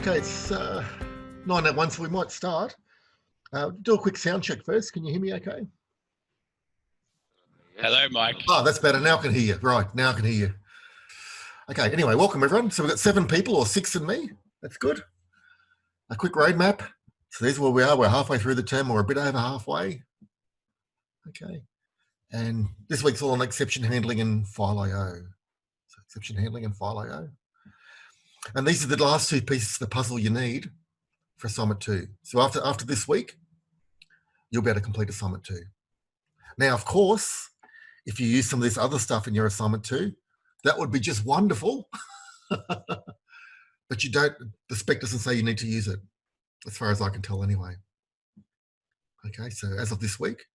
Okay, it's 9:01, so we might start. Do a quick sound check first. Can you hear me okay? Hello, Mike. Oh, that's better. Now I can hear you. Right, now I can hear you. Okay, anyway, welcome everyone. So we've got 7 people, or 6 and me. That's good. A quick roadmap. So there's where we are. We're halfway through the term, or a bit over halfway. Okay. And this week's all on exception handling and file I/O. So exception handling and file I/O. And these are the last 2 pieces of the puzzle you need for assignment 2. So after this week, you'll be able to complete assignment 2. Now, of course, if you use some of this other stuff in your assignment 2, that would be just wonderful. But you don't, the spec doesn't say you need to use it, as far as I can tell anyway. Okay, so as of this week,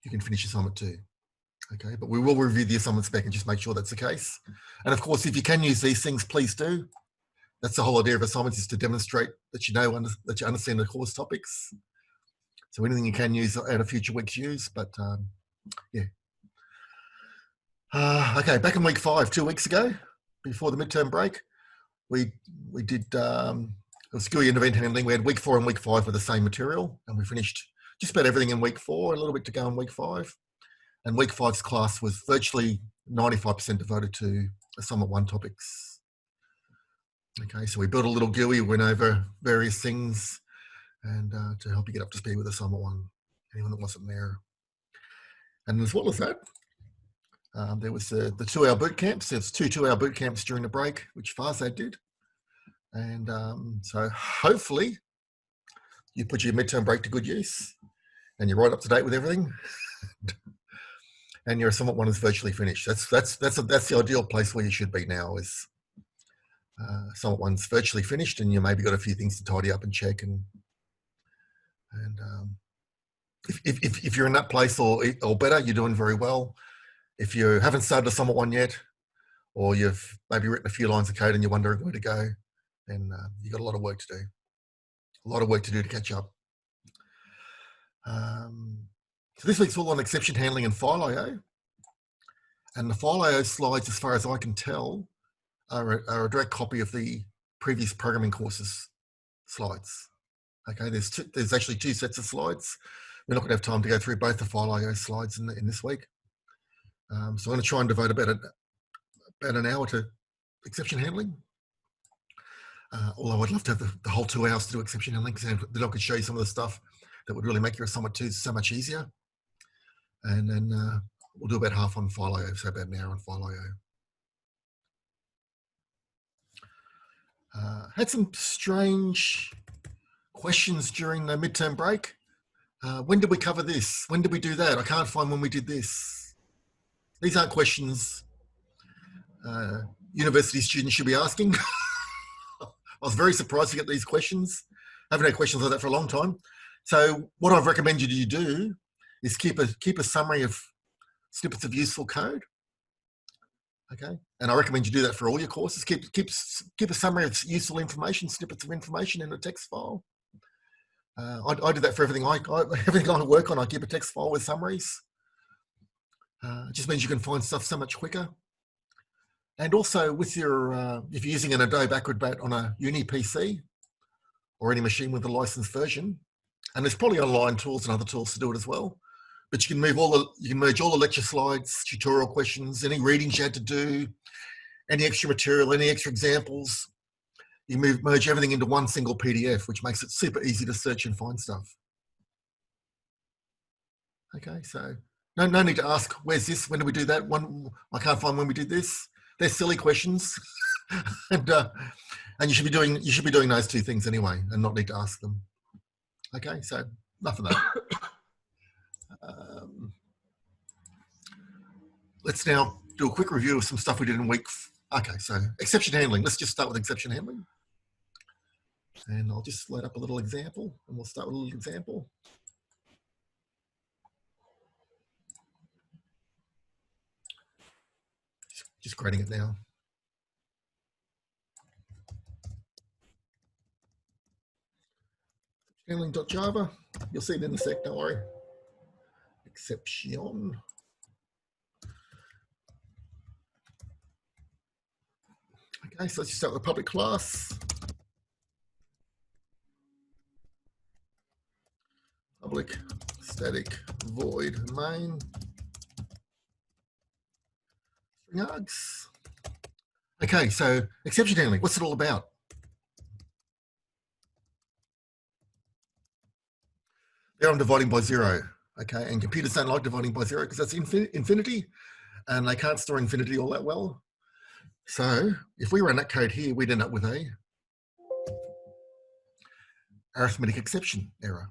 you can finish assignment 2. Okay, but we will review the assignment spec and just make sure that's the case. And of course, if you can use these things, please do. That's the whole idea of assignments, is to demonstrate that you know, that you understand the course topics. So anything you can use at a future week's use, but yeah. Okay, back in week 5, 2 weeks ago, before the midterm break, we did it was GUI and event handling. We had week 4 and week 5 with the same material, and we finished just about everything in week 4, a little bit to go in week 5. And week 5's class was virtually 95% devoted to assignment 1 topics. Okay, so we built a little GUI, went over various things, and to help you get up to speed with assignment 1, anyone that wasn't there. And as well as that, there was the 2-hour boot camps. There's 2 2-hour boot camps during the break, which Farzad did. And so hopefully you put your midterm break to good use and you're right up to date with everything. And your assignment 1 is virtually finished. That's the ideal place where you should be now, is assignment 1's virtually finished, and you maybe got a few things to tidy up and check. And if you're in that place or better, you're doing very well. If you haven't started assignment 1 yet, or you've maybe written a few lines of code and you're wondering where to go, then you've got a lot of work to do. A lot of work to do to catch up. So this week's all on exception handling and file I/O. And the file I/O slides, as far as I can tell, are a direct copy of the previous programming courses slides. Okay, there's actually 2 sets of slides. We're not going to have time to go through both the file I/O slides in this week. So I'm going to try and devote about an hour to exception handling. Although I'd love to have the whole 2 hours to do exception handling, because then I could show you some of the stuff that would really make your assignment 2 so much easier. And then we'll do about half on file I/O, so about an hour on file I/O. Had some strange questions during the midterm break. When did we cover this? When did we do that? I can't find when we did this. These aren't questions university students should be asking. I was very surprised to get these questions. I haven't had questions like that for a long time. So what I've recommended you do is keep a summary of snippets of useful code. Okay, and I recommend you do that for all your courses. Keep a summary of useful information, snippets of information in a text file. I do that for everything everything I work on. I keep a text file with summaries. It just means you can find stuff so much quicker. And also with your, if you're using an Adobe Acrobat on a uni PC or any machine with a licensed version, and there's probably online tools and other tools to do it as well, but you can merge all the lecture slides, tutorial questions, any readings you had to do, any extra material, any extra examples. You merge everything into one single PDF, which makes it super easy to search and find stuff. Okay, so no need to ask, where's this? When did we do that? I can't find when we did this. They're silly questions, and you should be doing those 2 things anyway, and not need to ask them. Okay, so enough of that. Let's now do a quick review of some stuff we did in week. Okay, so exception handling. Let's just start with exception handling, and I'll just load up a little example, and we'll start with a little example. Just creating it now. Handling.java. You'll see it in a sec, don't worry. Exception. Okay, so let's just start with the public class. public static void main string args. Okay, so exception handling, what's it all about? There I'm dividing by 0. Okay, and computers don't like dividing by 0 because that's infinity, and they can't store infinity all that well. So if we run that code here, we'd end up with a arithmetic exception error.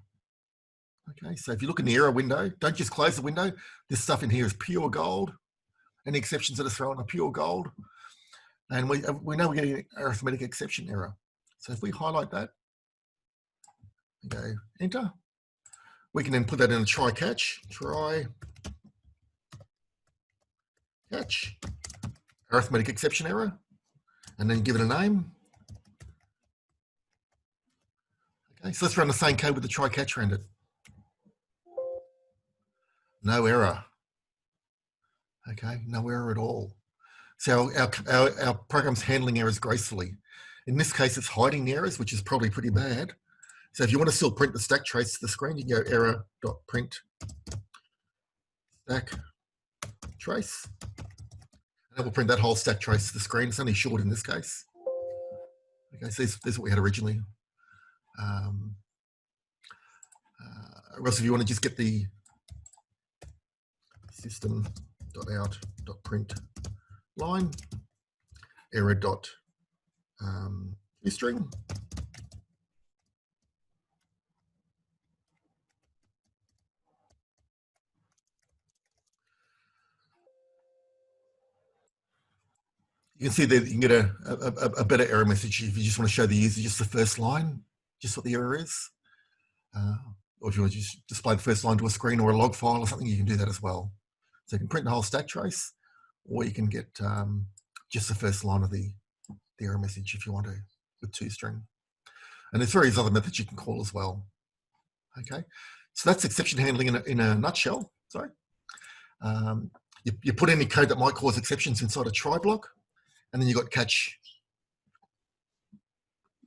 Okay, so if you look in the error window, don't just close the window. This stuff in here is pure gold. Any exceptions that are thrown are pure gold. And we know we're getting an arithmetic exception error. So if we highlight that and go enter, we can then put that in a try catch, arithmetic exception error, and then give it a name. Okay, so let's run the same code with the try catch rendered. No error. Okay, no error at all. So our program's handling errors gracefully. In this case, it's hiding the errors, which is probably pretty bad. So if you want to still print the stack trace to the screen, you can go error.print stack trace. And that will print that whole stack trace to the screen. It's only short in this case. Okay, so this is what we had originally. Or else if you want to just get the system.out.print line error.toString. You can see that you can get a better error message if you just want to show the user just the first line, just what the error is. Or if you want to just display the first line to a screen or a log file or something, you can do that as well. So you can print the whole stack trace, or you can get just the first line of the error message if you want to with toString. And there's various other methods you can call as well. Okay, so that's exception handling in a nutshell. Sorry. You put any code that might cause exceptions inside a try block, and then you've got catch,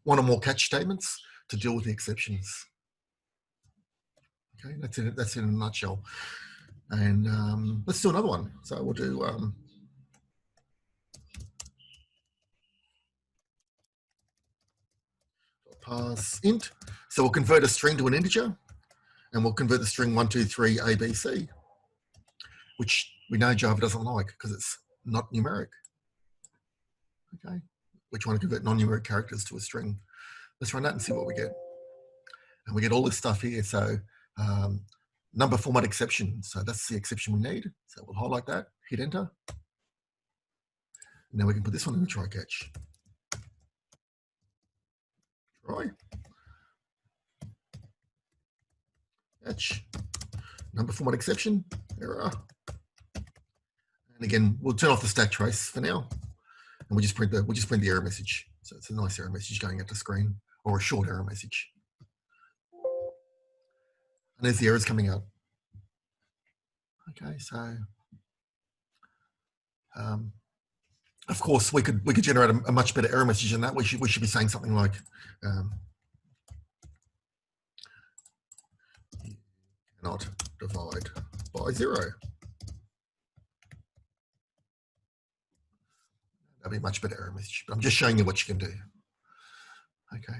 one or more catch statements to deal with the exceptions. Okay, that's it in a nutshell. And let's do another one. So we'll do parse int. So we'll convert a string to an integer, and we'll convert the string 1, 2, 3, ABC, which we know Java doesn't like because it's not numeric. Okay, we're trying to convert non-numeric characters to a string. Let's run that and see what we get. And we get all this stuff here. So number format exception. So that's the exception we need. So we'll highlight that, hit enter. Now we can put this one in the try catch. Try catch. Number format exception, error. And again, we'll turn off the stack trace for now. And we'll just print the error message. So it's a nice error message going out to screen, or a short error message. And there's the errors coming out. Okay, so of course we could generate a much better error message than that. We should be saying something like you cannot divide by 0. That'd be a much better error message. But I'm just showing you what you can do. Okay.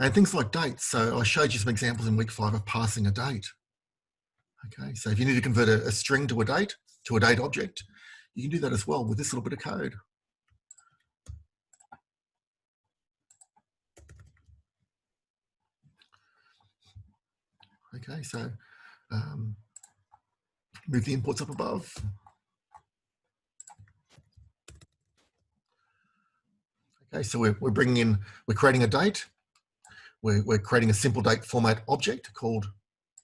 And things like dates. So I showed you some examples in week 5 of parsing a date. Okay, so if you need to convert a string to a date object, you can do that as well with this little bit of code. Okay, so move the imports up above. Okay, so we're creating a date. We're creating a simple date format object called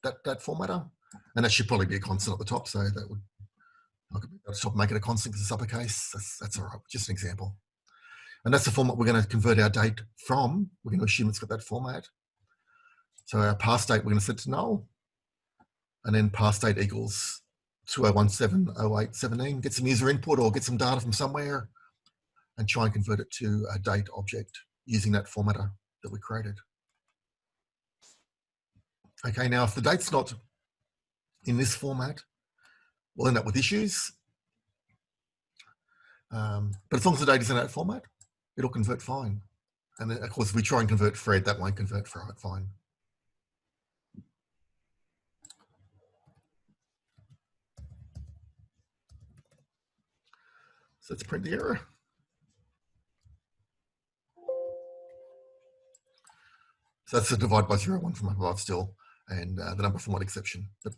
that formatter, and that should probably be a constant at the top. So that would, I could stop make it a constant because it's uppercase. That's all right. Just an example. And that's the format we're going to convert our date from. We're going to assume it's got that format. So our parse date we're going to set to null, and then parse date equals 20170817. Get some user input or get some data from somewhere, and try and convert it to a date object using that formatter that we created. Okay, now if the date's not in this format, we'll end up with issues. But as long as the date is in that format, it'll convert fine. And then, of course, if we try and convert Fred, that won't convert fine. So let's print the error. So that's the divide by 0, 1 from above still, and the number format exception. But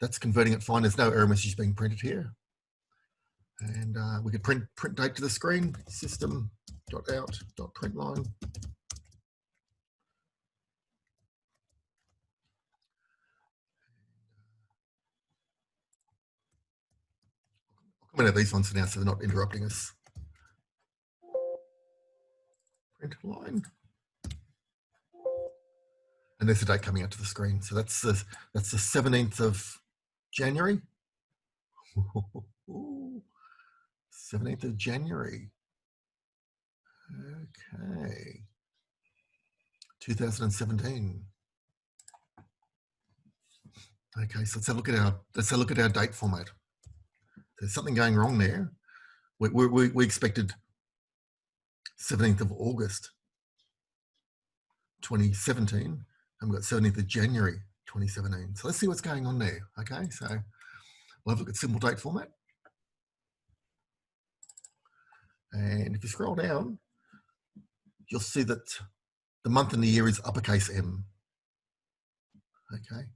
that's converting it fine. There's no error message being printed here. And we could print date to the screen, system.out.println. I'll comment out these ones for now so they're not interrupting us. Print line. And there's the date coming out to the screen. So that's the 17th of January. 17th of January. Okay. 2017. Okay, so let's have a look at our date format. There's something going wrong there. We expected 17th of August 2017, and we've got 17th of January 2017. So let's see what's going on there. Okay, so we'll have a look at simple date format. And if you scroll down, you'll see that the month and the year is uppercase M. Okay,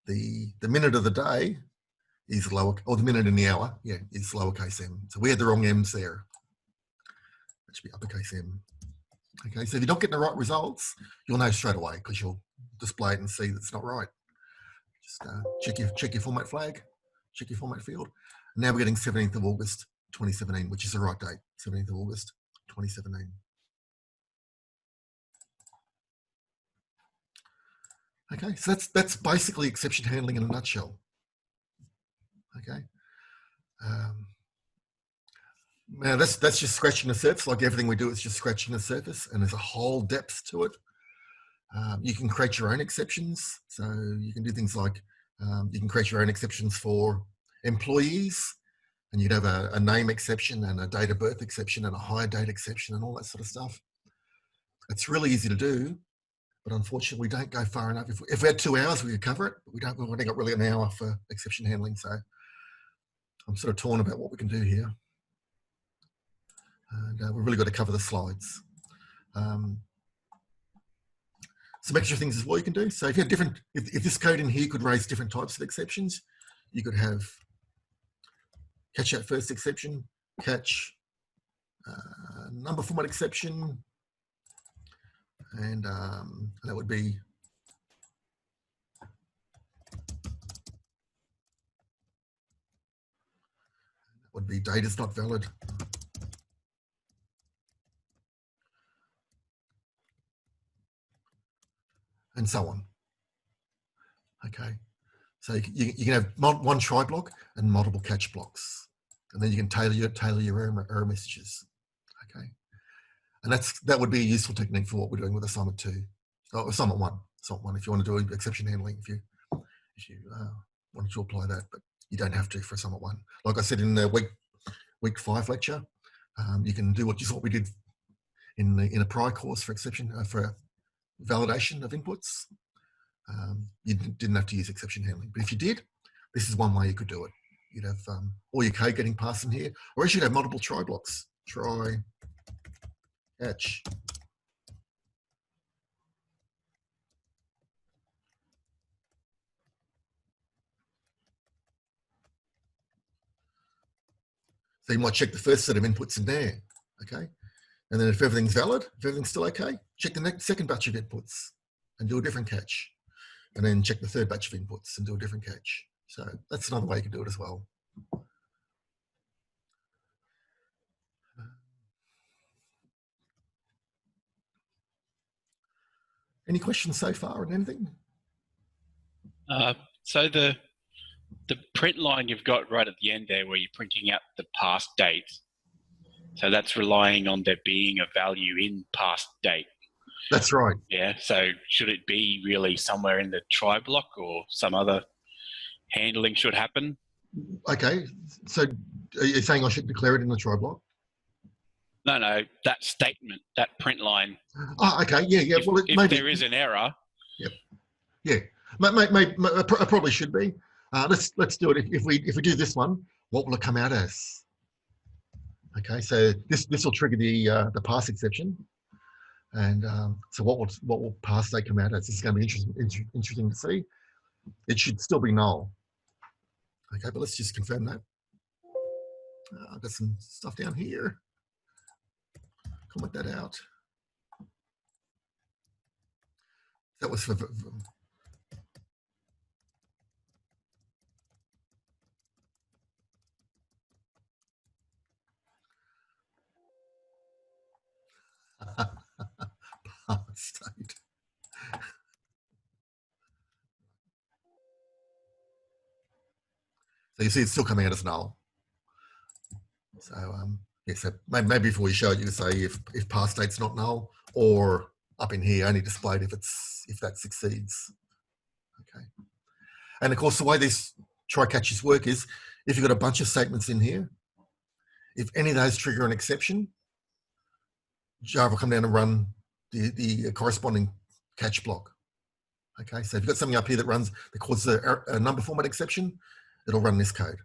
the minute of the day is lower, or the minute in the hour, yeah, is lowercase m. So we had the wrong m's there. That should be uppercase M. Okay, so if you're not getting the right results, you'll know straight away because you'll display it and see that it's not right. Just check your format flag, check your format field. And now we're getting 17th of August 2017, which is the right date, 17th of August 2017. Okay, so that's basically exception handling in a nutshell. Okay. Now that's just scratching the surface. Like everything we do, it's just scratching the surface, and there's a whole depth to it. You can create your own exceptions. So you can do things like you can create your own exceptions for employees, and you'd have a name exception and a date of birth exception and a hire date exception and all that sort of stuff. It's really easy to do, but unfortunately we don't go far enough. If we had 2 hours, we could cover it, but we've only got really an hour for exception handling. So I'm sort of torn about what we can do here. And we've really got to cover the slides. Some extra things as well you can do. So if you had if this code in here could raise different types of exceptions, you could have catch at first exception, catch number format exception, and that would be date is not valid. And so on. Okay, so you can have one try block and multiple catch blocks, and then you can tailor your error messages. Okay, and that would be a useful technique for what we're doing with assignment 2, or assignment 1. Assignment 1, if you want to do exception handling, if you wanted to apply that, but you don't have to for assignment 1. Like I said in the week 5 lecture, you can do what we did in a prior course for exception for validation of inputs. You didn't have to use exception handling, but if you did, this is one way you could do it. You'd have all your code getting passed in here, or else you'd have multiple try blocks. Try, catch. So you might check the first set of inputs in there, okay? And then if everything's valid, if everything's still okay, check the second batch of inputs and do a different catch. And then check the third batch of inputs and do a different catch. So that's another way you can do it as well. Any questions so far on anything? So the print line you've got right at the end there where you're printing out the past date, so that's relying on there being a value in past date. That's right. Yeah. So should it be really somewhere in the try block, or some other handling should happen? Okay. So are you saying I should declare it in the try block? No, that statement, that print line. Oh, okay. Yeah, yeah. Well, If maybe. there is an error. Yep. Yeah. It probably should be. Let's do it. If we do this one, what will it come out as? Okay. So this will trigger the pass exception, and so what will pass state come out as? This is going to be interesting to see. It should still be null. Okay, but let's just confirm that. I've got some stuff down here. Comment that out. That was for state. So you see it's still coming out as null. So yeah, so maybe before you show it, you say if pass state's not null, or up in here only displayed if that succeeds. Okay. And of course, the way these try catches work is if you've got a bunch of statements in here, if any of those trigger an exception, Java will come down and run the corresponding catch block. Okay, so if you've got something up here that causes a number format exception, it'll run this code,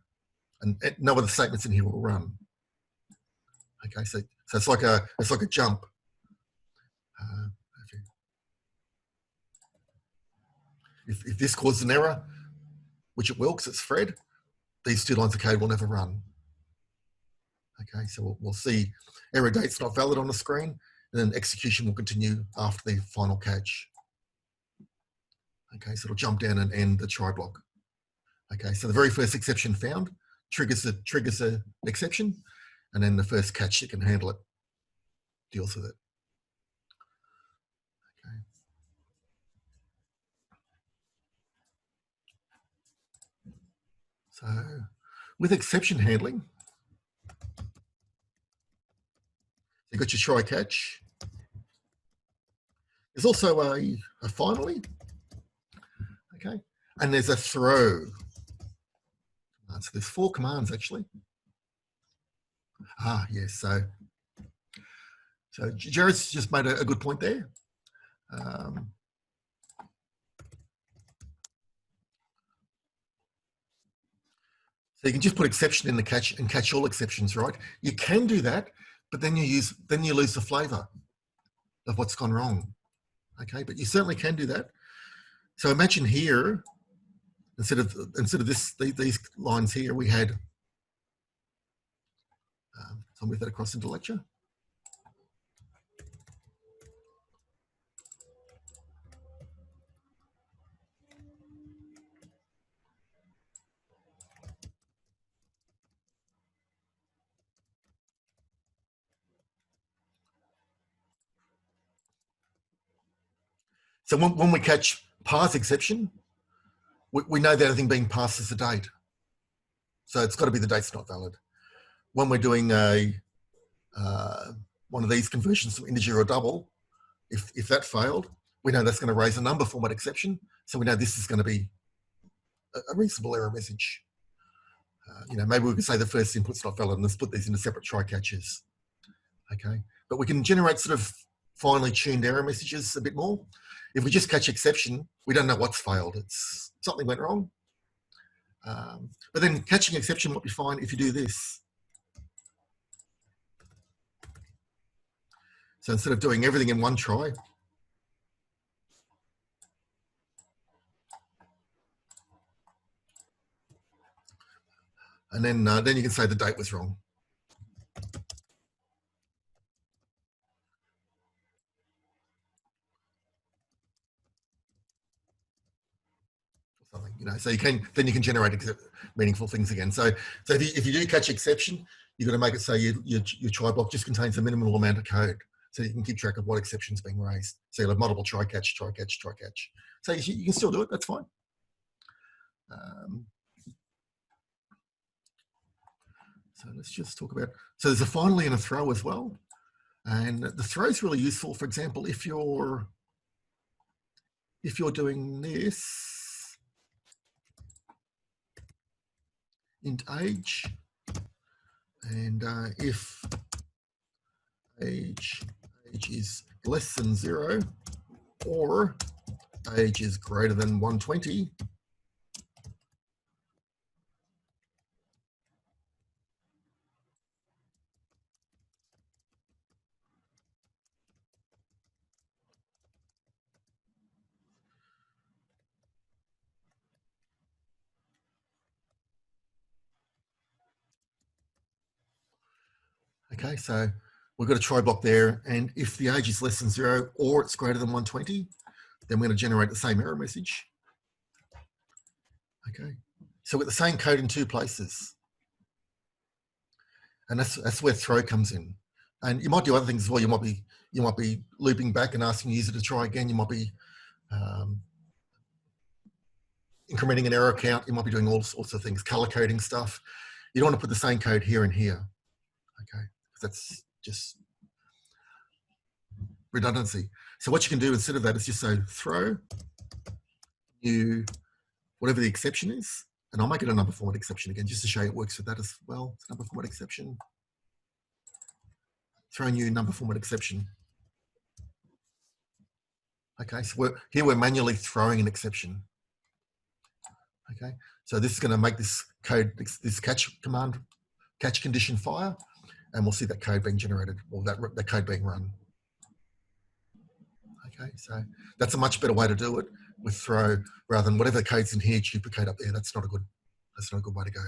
and no other statements in here will run. Okay, so it's like a jump. If this causes an error, which it will because it's Fred, these two lines of code will never run. Okay, so we'll see error date's not valid on the screen, and then execution will continue after the final catch. Okay, so it'll jump down and end the try block. Okay, so the very first exception found triggers an exception, and then the first catch that can handle it deals with it. Okay. So with exception handling, you've got your try catch. There's also a finally, okay, and there's a throw. So there's 4 commands actually. Yes, so Jared's just made a good point there. So you can just put exception in the catch and catch all exceptions, right? You can do that, but then you lose the flavor of what's gone wrong. Okay, but you certainly can do that. So imagine here, instead of these lines here, we had. So I'll move that across into lecture. So when we catch pass exception, we know that everything being passed is the date. So it's got to be the date's not valid. When we're doing one of these conversions from integer or double, if that failed, we know that's going to raise a number format exception. So we know this is going to be a reasonable error message. Maybe we could say the first input's not valid and let's put these into separate try catches. Okay, but we can generate sort of finely tuned error messages a bit more. If we just catch exception, we don't know what's failed. It's something went wrong. But then catching exception might be fine if you do this. So instead of doing everything in one try, and then you can say the date was wrong. Something, so you can generate meaningful things again. So if you do catch exception, you've got to make it so your try block just contains a minimal amount of code, so you can keep track of what exception's being raised. So you'll have multiple try catch. So you can still do it. That's fine. So let's just talk about. So there's a finally and a throw as well. And the throw is really useful. For example, if you're doing this, int age, and if age is less than 0 or age is greater than 120, okay, so we've got a try block there, and if the age is less than 0 or it's greater than 120, then we're going to generate the same error message. Okay, so with the same code in two places, and that's where throw comes in. And you might do other things as well. You might be looping back and asking the user to try again. You might be incrementing an error count. You might be doing all sorts of things, color coding stuff. You don't want to put the same code here and here. Okay, that's just redundancy. So what you can do instead of that is just say throw new whatever the exception is, and I'll make it a number format exception again just to show you it works with that as well. It's a number format exception. Throw new number format exception. Okay, so here we're manually throwing an exception. Okay, so this is going to make this code, this catch command, catch condition fire, and we'll see that code being generated, or that code being run. Okay, so that's a much better way to do it with throw rather than whatever code's in here duplicate up there. That's not a good way to go.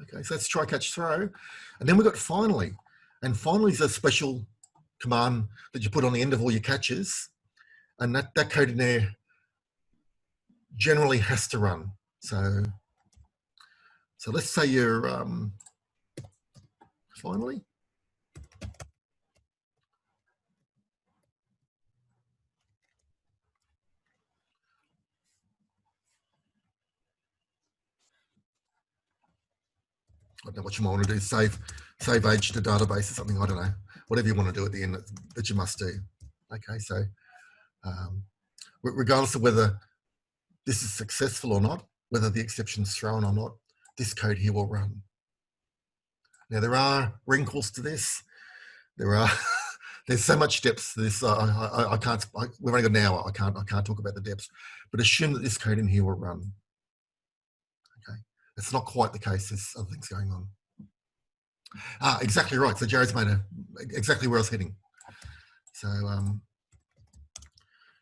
Okay, so that's try catch throw, and then we've got finally, and finally is a special command that you put on the end of all your catches, and that code in there generally has to run. So let's say you're finally. I don't know what you might want to do, save age to database or something, I don't know. Whatever you want to do at the end that you must do. Okay, so regardless of whether this is successful or not, whether the exception's thrown or not, this code here will run. Now there are wrinkles to this. There's so much depth to this. I can't. We've only got an hour. I can't talk about the depths. But assume that this code in here will run. Okay, it's not quite the case. There's other things going on. Exactly right. So Jared's made exactly where I was heading. So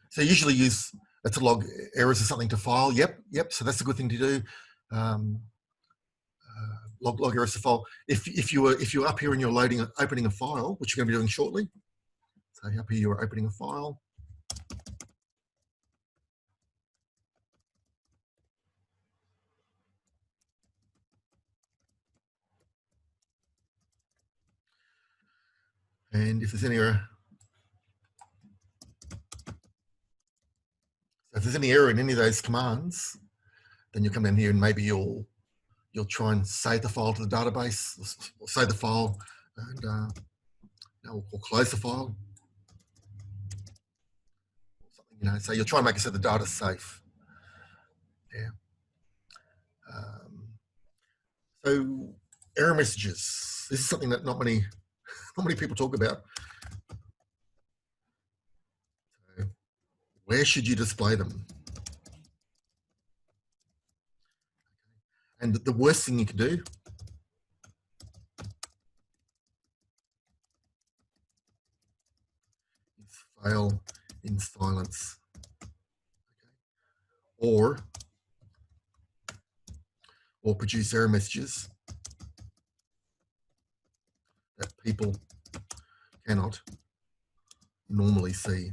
so usually use it to log errors or something to file. Yep. So that's a good thing to do. Log errors to file. If you're up here and you're opening a file, which you're going to be doing shortly. So up here you're opening a file. And if there's any error, if there's any error in any of those commands, then you'll come down here and maybe you'll try and save the file to the database, or save the file, and or close the file. So you'll try and make it so the data's safe. Yeah. So error messages. This is something that not many people talk about. So where should you display them? And the worst thing you can do is fail in silence, okay. Or produce error messages that people cannot normally see.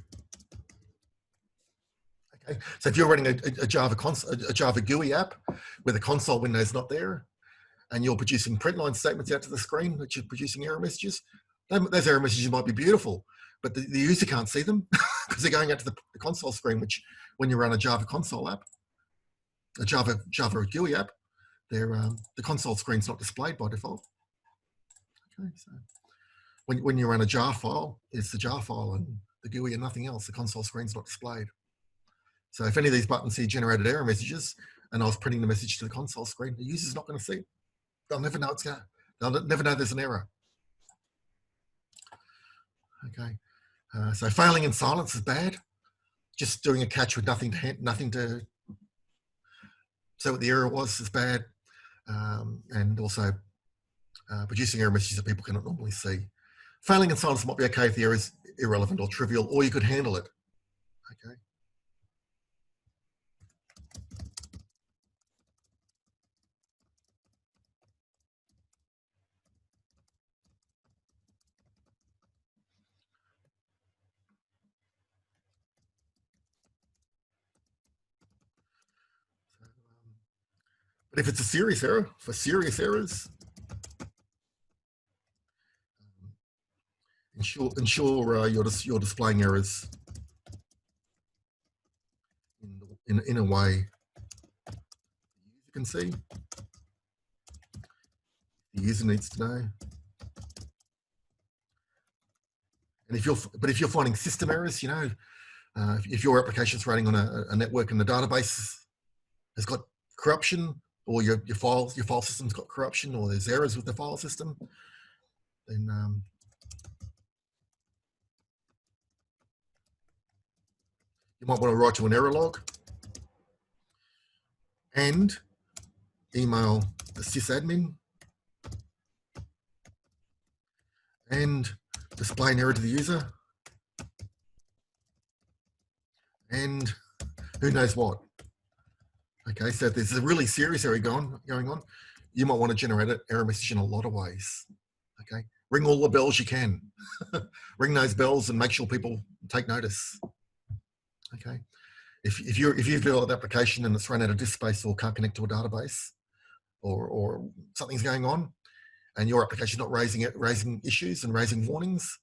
Okay, so if you're running a Java GUI app where the console window is not there, and you're producing print line statements out to the screen that you're producing error messages, those error messages might be beautiful, but the user can't see them because they're going out to the console screen, which when you run a Java console app, a Java GUI app, the console screen's not displayed by default. Okay, so when you run a jar file, it's the jar file and the GUI and nothing else. The console screen's not displayed. So if any of these buttons here generated error messages and I was printing the message to the console screen, the user's not going to see it. They'll never know they'll never know there's an error. Okay, so failing in silence is bad. Just doing a catch with nothing to say what the error was is bad, and also producing error messages that people cannot normally see. Failing in silence might be okay if the error is irrelevant or trivial, or you could handle it. Okay. But if it's a serious error, for serious errors, ensure you're displaying errors in a way you can see. The user needs to know. And if you're finding system errors, you know, if your application's running on a network and the database has got corruption, or your file system's got corruption, or there's errors with the file system, then you might want to write to an error log and email the sysadmin and display an error to the user and who knows what. Okay, so if there's a really serious error going on, you might want to generate an error message in a lot of ways. Okay, ring all the bells you can. Ring those bells and make sure people take notice. Okay, if you've developed an application and it's run out of disk space or can't connect to a database, or something's going on, and your application is not raising issues and raising warnings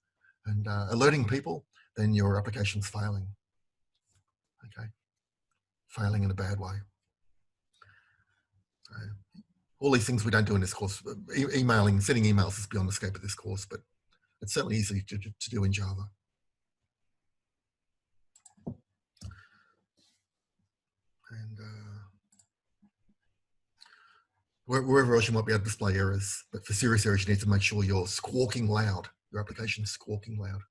and alerting people, then your application's failing. Okay, failing in a bad way. So, all these things we don't do in this course. Emailing, sending emails is beyond the scope of this course, but it's certainly easy to do in Java. And wherever else you might be able to display errors, but for serious errors, you need to make sure you're squawking loud. Your application is squawking loud.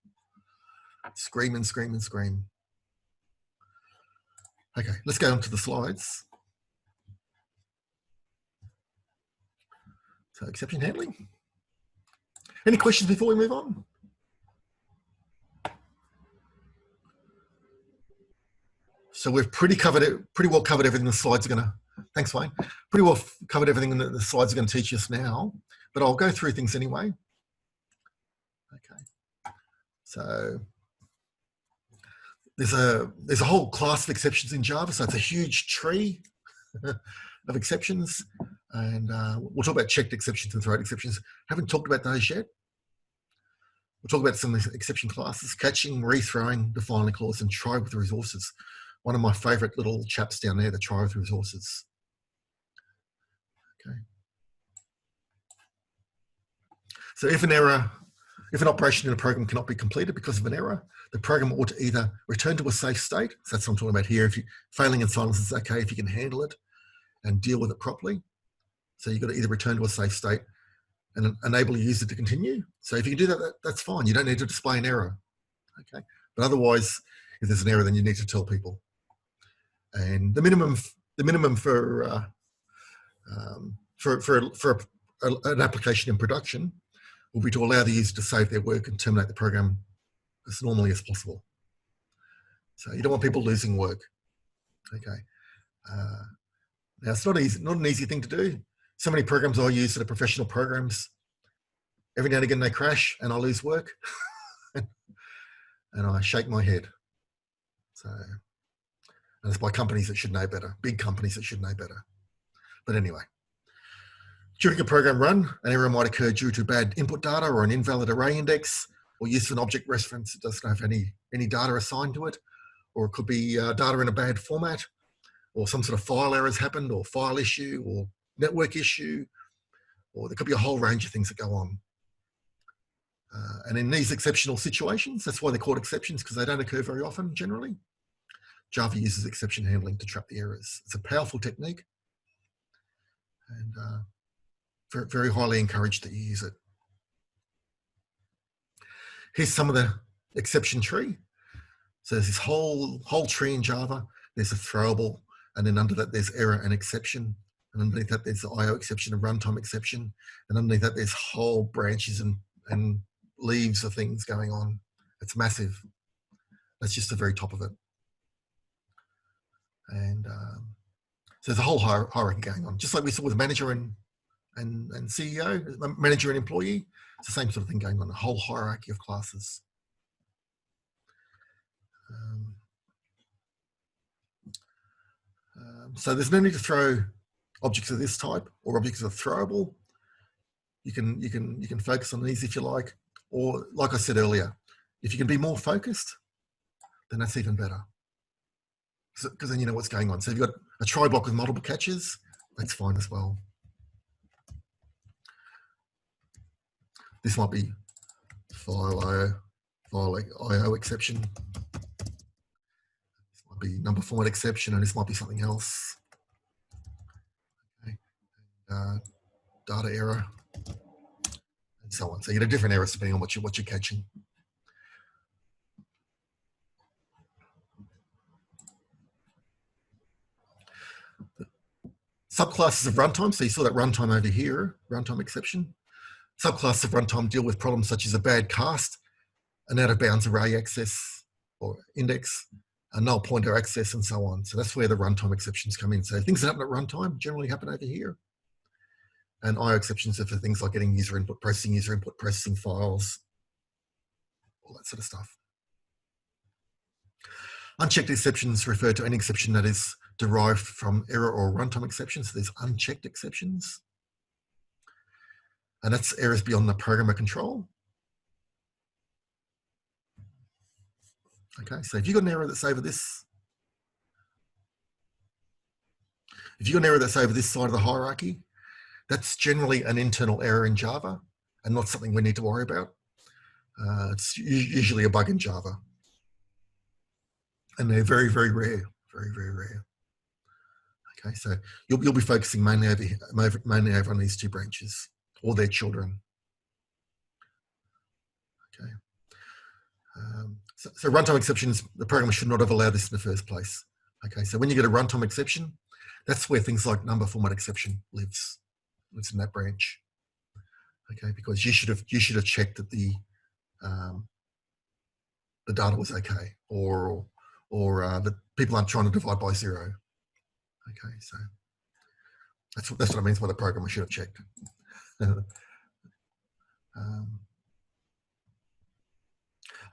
Scream and scream and scream. Okay, let's go on to the slides. So exception handling. Any questions before we move on? So we've pretty well covered everything the slides are going to, thanks Wayne, pretty well covered everything that the slides are going to teach us now, but I'll go through things anyway. Okay, so there's a whole class of exceptions in Java, so it's a huge tree of exceptions, and we'll talk about checked exceptions and thrown exceptions. Haven't talked about those yet. We'll talk about some exception classes: catching, rethrowing, defining a clause, and try with resources. One of my favorite little chaps down there, the try with resources. Okay. So if an operation in a program cannot be completed because of an error, the program ought to either return to a safe state. So that's what I'm talking about here. If you failing in silence is okay if you can handle it and deal with it properly. So you've got to either return to a safe state and enable a user to continue. So if you can do that, that's fine. You don't need to display an error. Okay. But otherwise, if there's an error, then you need to tell people. And the minimum for an application in production will be to allow the user to save their work and terminate the program as normally as possible. So you don't want people losing work. Okay. Now it's not an easy thing to do. So many programs I use that are professional programs, every now and again they crash and I lose work and I shake my head. So, and it's by companies that should know better, big companies that should know better. But anyway, during a program run, an error might occur due to bad input data or an invalid array index, or use of an object reference that doesn't have any data assigned to it, or it could be data in a bad format, or some sort of file error has happened, or file issue, or network issue, or there could be a whole range of things that go on. And in these exceptional situations, that's why they're called exceptions, because they don't occur very often generally. Java uses exception handling to trap the errors. It's a powerful technique, and very, very highly encouraged that you use it. Here's some of the exception tree. So there's this whole tree in Java. There's a throwable, and then under that there's error and exception, and underneath that there's the IO exception and runtime exception, and underneath that there's whole branches and leaves of things going on. It's massive. That's just the very top of it. And so there's a whole hierarchy going on, just like we saw with manager and CEO, manager and employee. It's the same sort of thing going on, a whole hierarchy of classes. So there's no need to throw objects of this type or objects of throwable. You can focus on these if you like, or like I said earlier, if you can be more focused, then that's even better, because then you know what's going on. So if you've got a try block with multiple catches, that's fine as well. This might be file IO exception. This might be number format exception, and this might be something else. Okay. Data error, and so on. So you get a different errors depending on what you're catching. Subclasses of runtime. So you saw that runtime over here, runtime exception. Subclasses of runtime deal with problems such as a bad cast, an out of bounds array access or index, a null pointer access, and so on. So that's where the runtime exceptions come in. So things that happen at runtime generally happen over here. And IO exceptions are for things like getting user input, processing files, all that sort of stuff. Unchecked exceptions refer to any exception that is derived from error or runtime exceptions. So there's unchecked exceptions. And that's errors beyond the programmer control. Okay, so if you've got an error that's over this, side of the hierarchy, that's generally an internal error in Java and not something we need to worry about. It's usually a bug in Java. And they're very, very rare, very, very rare. Okay, so you'll be focusing mainly over on these two branches or their children. Okay. So runtime exceptions, the programmer should not have allowed this in the first place. Okay, so when you get a runtime exception, that's where things like number format exception lives. It's in that branch. Okay, because you should have checked that the data was okay, or that people aren't trying to divide by 0. Okay, so that's what I mean by the programmer should have checked.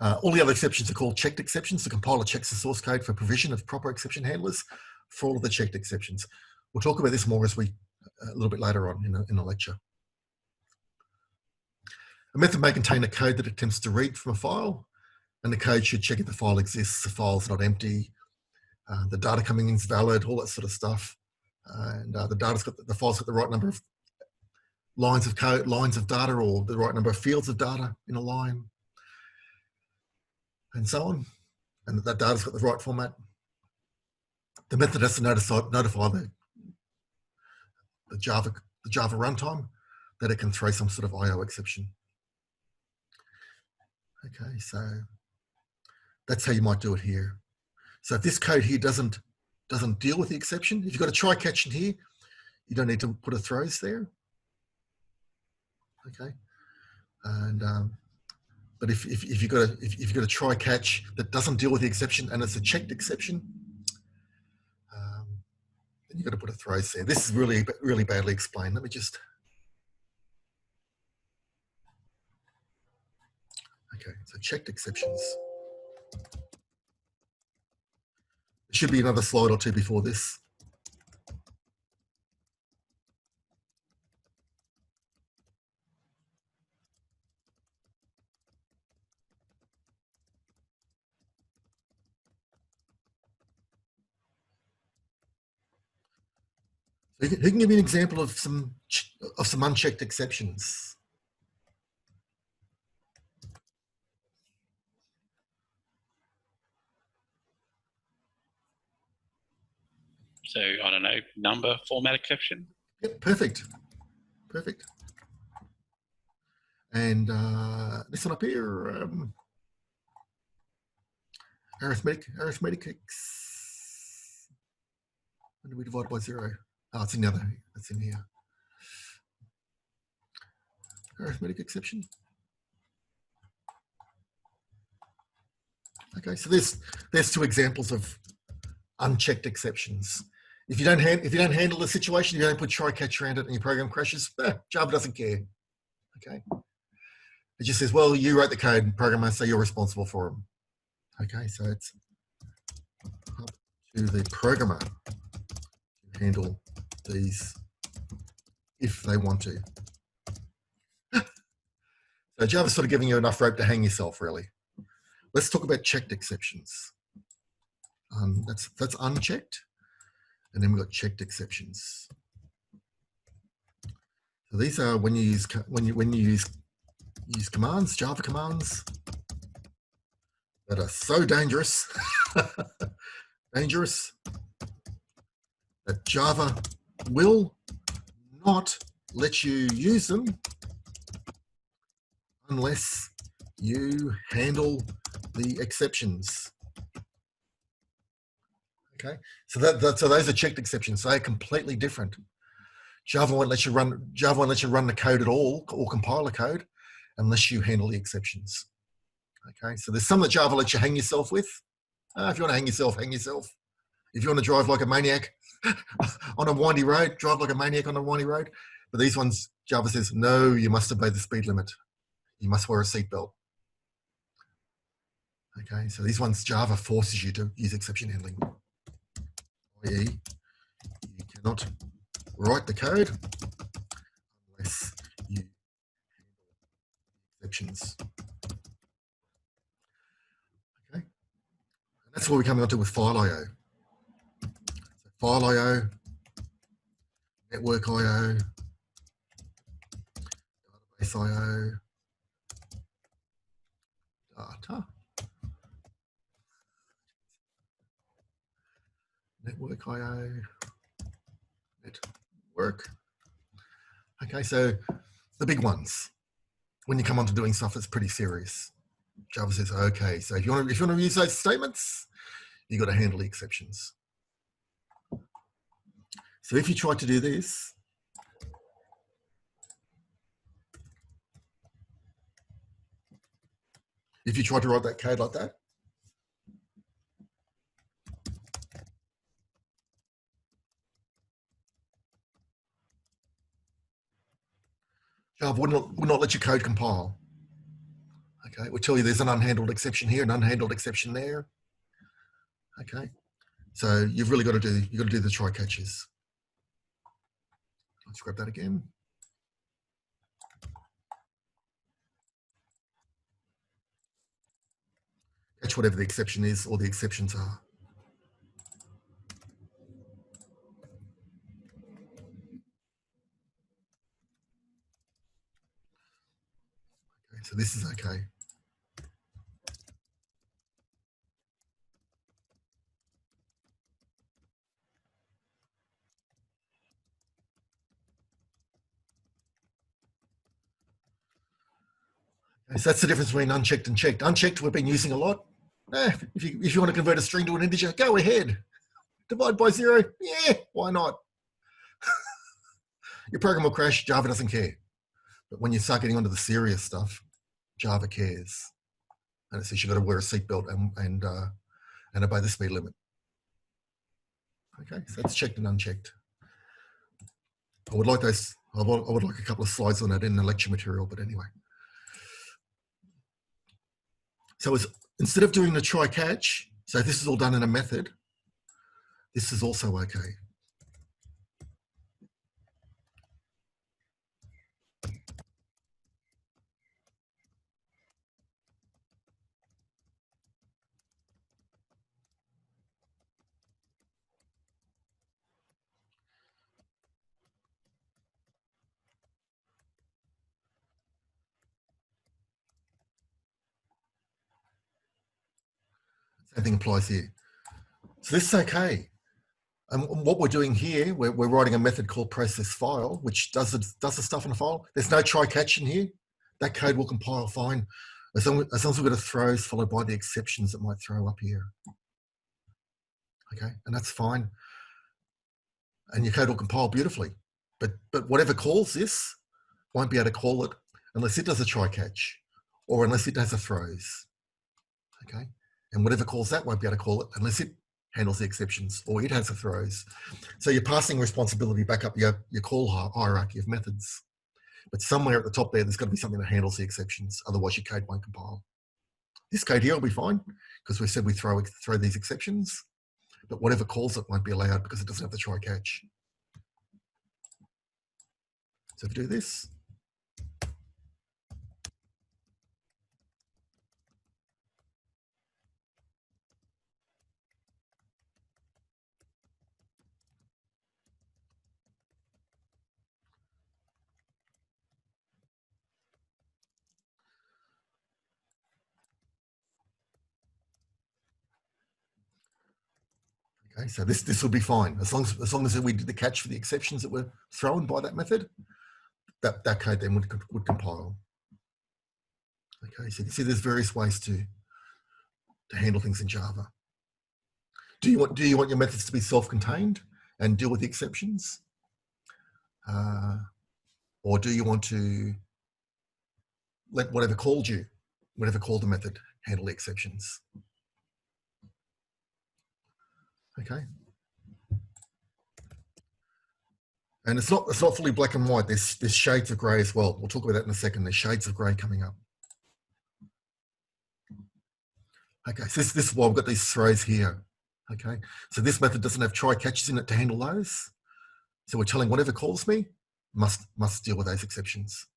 All the other exceptions are called checked exceptions. The compiler checks the source code for provision of proper exception handlers for all of the checked exceptions. We'll talk about this more as a little bit later on in the lecture. A method may contain a code that attempts to read from a file, and the code should check if the file exists, the file's not empty, the data coming in is valid, all that sort of stuff. And the file's got the right number of lines of code, lines of data, or the right number of fields of data in a line, and so on. And that data's got the right format. The method has to notify the Java runtime that it can throw some sort of IO exception. Okay, so that's how you might do it here. So if this code here doesn't deal with the exception, if you've got a try catch in here, you don't need to put a throws there. Okay, and but if you've got a try catch that doesn't deal with the exception and it's a checked exception, then you've got to put a throws there. This is really badly explained. Let me just. Okay, so checked exceptions. There should be another slide or two before this. Who can give me an example of some unchecked exceptions? So I don't know, number format exception. Yep, perfect. Perfect. And this one up here, arithmetic. When do we divide by 0? Oh, it's in the other. That's in here. Arithmetic exception. Okay, so there's 2 examples of unchecked exceptions. If you don't handle the situation, you don't put try catch around it, and your program crashes, Java doesn't care. Okay, it just says, well, you wrote the code, and programmer, so you're responsible for them. Okay, so it's up to the programmer to handle these if they want to. So Java's sort of giving you enough rope to hang yourself, really. Let's talk about checked exceptions. That's unchecked, and then we've got checked exceptions. So these are when you use commands, Java commands that are so dangerous, that Java will not let you use them unless you handle the exceptions. Okay, so those are checked exceptions. They're completely different. Java won't let you run the code at all or compile the code unless you handle the exceptions. Okay, so there's some that Java lets you hang yourself with. If you want to hang yourself, hang yourself. If you want to drive like a maniac on a windy road, drive like a maniac on a windy road. But these ones, Java says, no, you must obey the speed limit. You must wear a seatbelt. Okay, so these ones, Java forces you to use exception handling. i.e., you cannot write the code unless you handle exceptions. Okay, and that's what we're coming on to with file I/O. So file I/O, network I/O, database I/O, data, network I/O, network. Okay, so the big ones. When you come on to doing stuff that's pretty serious, Java says, okay, so if you want to use those statements, you've got to handle the exceptions. So if you try to do this, if you try to write that code like that, Java would not let your code compile. Okay, it will tell you there's an unhandled exception here, an unhandled exception there. Okay, so you've really got to do the try catches. Let's grab that again. Catch whatever the exception is or the exceptions are. Okay, so this is okay. Okay, so that's the difference between unchecked and checked. Unchecked we've been using a lot. If you want to convert a string to an integer, go ahead. Divide by 0, yeah, why not? Your program will crash, Java doesn't care. But when you start getting onto the serious stuff, Java cares. And it says you've got to wear a seatbelt and obey the speed limit. Okay, so that's checked and unchecked. I would like a couple of slides on that in the lecture material, but anyway. So instead of doing the try catch, so this is all done in a method, this is also okay. Same thing applies here. So this is okay. And what we're doing here, we're writing a method called process file, which does the stuff in the file. There's no try catch in here. That code will compile fine, as long as we've got a throws followed by the exceptions that might throw up here. Okay, and that's fine. And your code will compile beautifully. But whatever calls this won't be able to call it unless it does a try catch or unless it has a throws. Okay, and whatever calls that won't be able to call it unless it handles the exceptions or it has the throws. So you're passing responsibility back up your call hierarchy of methods. But somewhere at the top there's got to be something that handles the exceptions. Otherwise your code won't compile. This code here will be fine because we said we throw these exceptions, but whatever calls it won't be allowed because it doesn't have the try catch. So if we do this, okay, so this will be fine as long as we did the catch for the exceptions that were thrown by that method. That code then would compile. Okay, so you can see there's various ways to handle things in Java. Do you want your methods to be self-contained and deal with the exceptions, or do you want to let whatever called the method handle the exceptions? Okay. And it's not fully black and white. There's shades of grey as well. We'll talk about that in a second. There's shades of grey coming up. Okay, so this is why we've got these throws here. Okay, so this method doesn't have try catches in it to handle those. So we're telling whatever calls me must deal with those exceptions.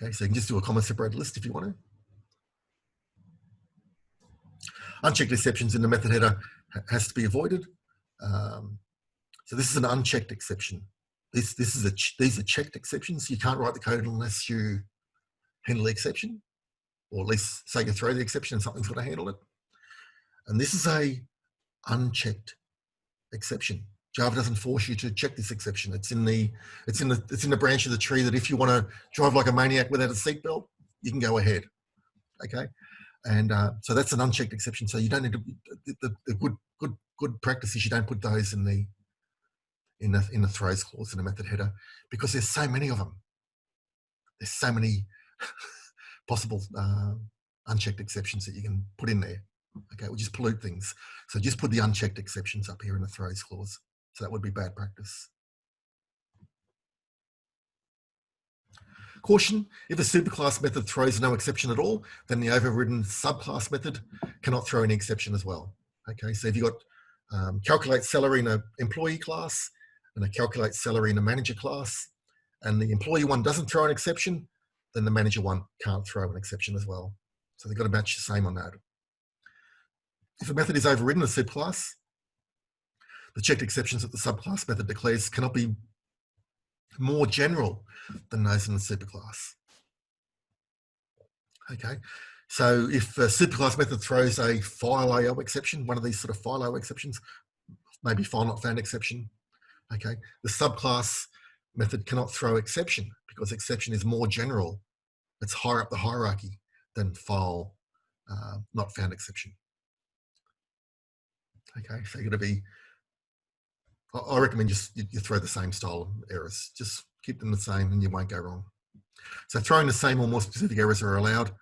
Okay, so you can just do a comma separated list if you want to. Unchecked exceptions in the method header has to be avoided. So this is an unchecked exception. These are checked exceptions. You can't write the code unless you handle the exception, or at least say you throw the exception and something's going to handle it. And this is a unchecked exception. Java doesn't force you to check this exception. It's in the branch of the tree that if you want to drive like a maniac without a seatbelt, you can go ahead. Okay, and so that's an unchecked exception. So you don't need to. The good practice is you don't put those in the throws clause in the method header because there's so many of them. There's so many possible unchecked exceptions that you can put in there. Okay, we'll just pollute things. So just put the unchecked exceptions up here in the throws clause. So that would be bad practice. Caution, if a superclass method throws no exception at all, then the overridden subclass method cannot throw any exception as well. Okay, so if you've got calculate salary in an employee class and a calculate salary in a manager class, and the employee one doesn't throw an exception, then the manager one can't throw an exception as well. So they've got to match the same on that. If a method is overridden in a subclass, the checked exceptions that the subclass method declares cannot be more general than those in the superclass. Okay, so if a superclass method throws a file AO exception, one of these sort of file AO exceptions, maybe file not found exception, okay, the subclass method cannot throw exception because exception is more general. It's higher up the hierarchy than file not found exception. Okay, so you're going to be, I recommend you throw the same style errors. Just keep them the same and you won't go wrong. So throwing the same or more specific errors are allowed.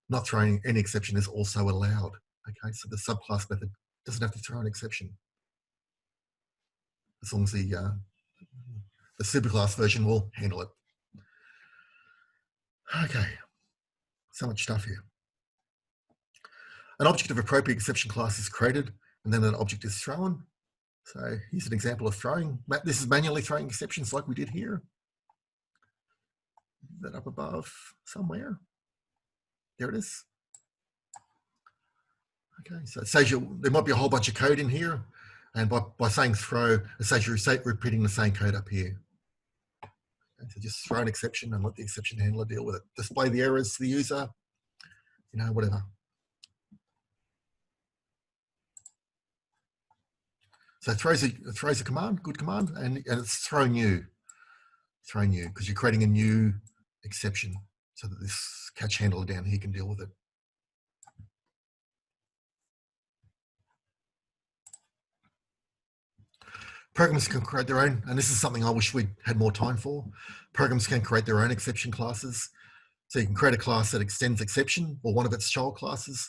Not throwing any exception is also allowed. Okay, so the subclass method doesn't have to throw an exception as long as the superclass version will handle it. Okay, so much stuff here. An object of appropriate exception class is created and then an object is thrown. So here's an example of throwing. This is manually throwing exceptions like we did here. That up above somewhere. There it is. Okay, so it says there might be a whole bunch of code in here, and by saying throw, it says you're repeating the same code up here. Okay, so just throw an exception and let the exception handler deal with it. Display the errors to the user, you know, whatever. So throws a command, good command, and it's throw new, because you're creating a new exception so that this catch handler down here can deal with it. Programs can create their own, and this is something I wish we had more time for. Programs can create their own exception classes. So you can create a class that extends exception or one of its child classes,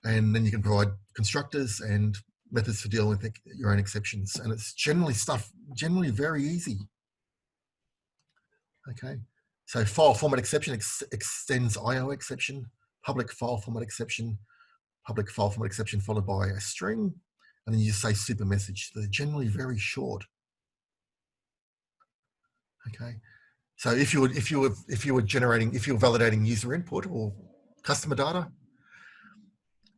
and then you can provide constructors and methods for dealing with your own exceptions. And it's generally very easy. Okay, so file format exception extends IO exception, public file format exception followed by a string, and then you just say super message. They're generally very short. Okay, so if you were validating user input or customer data,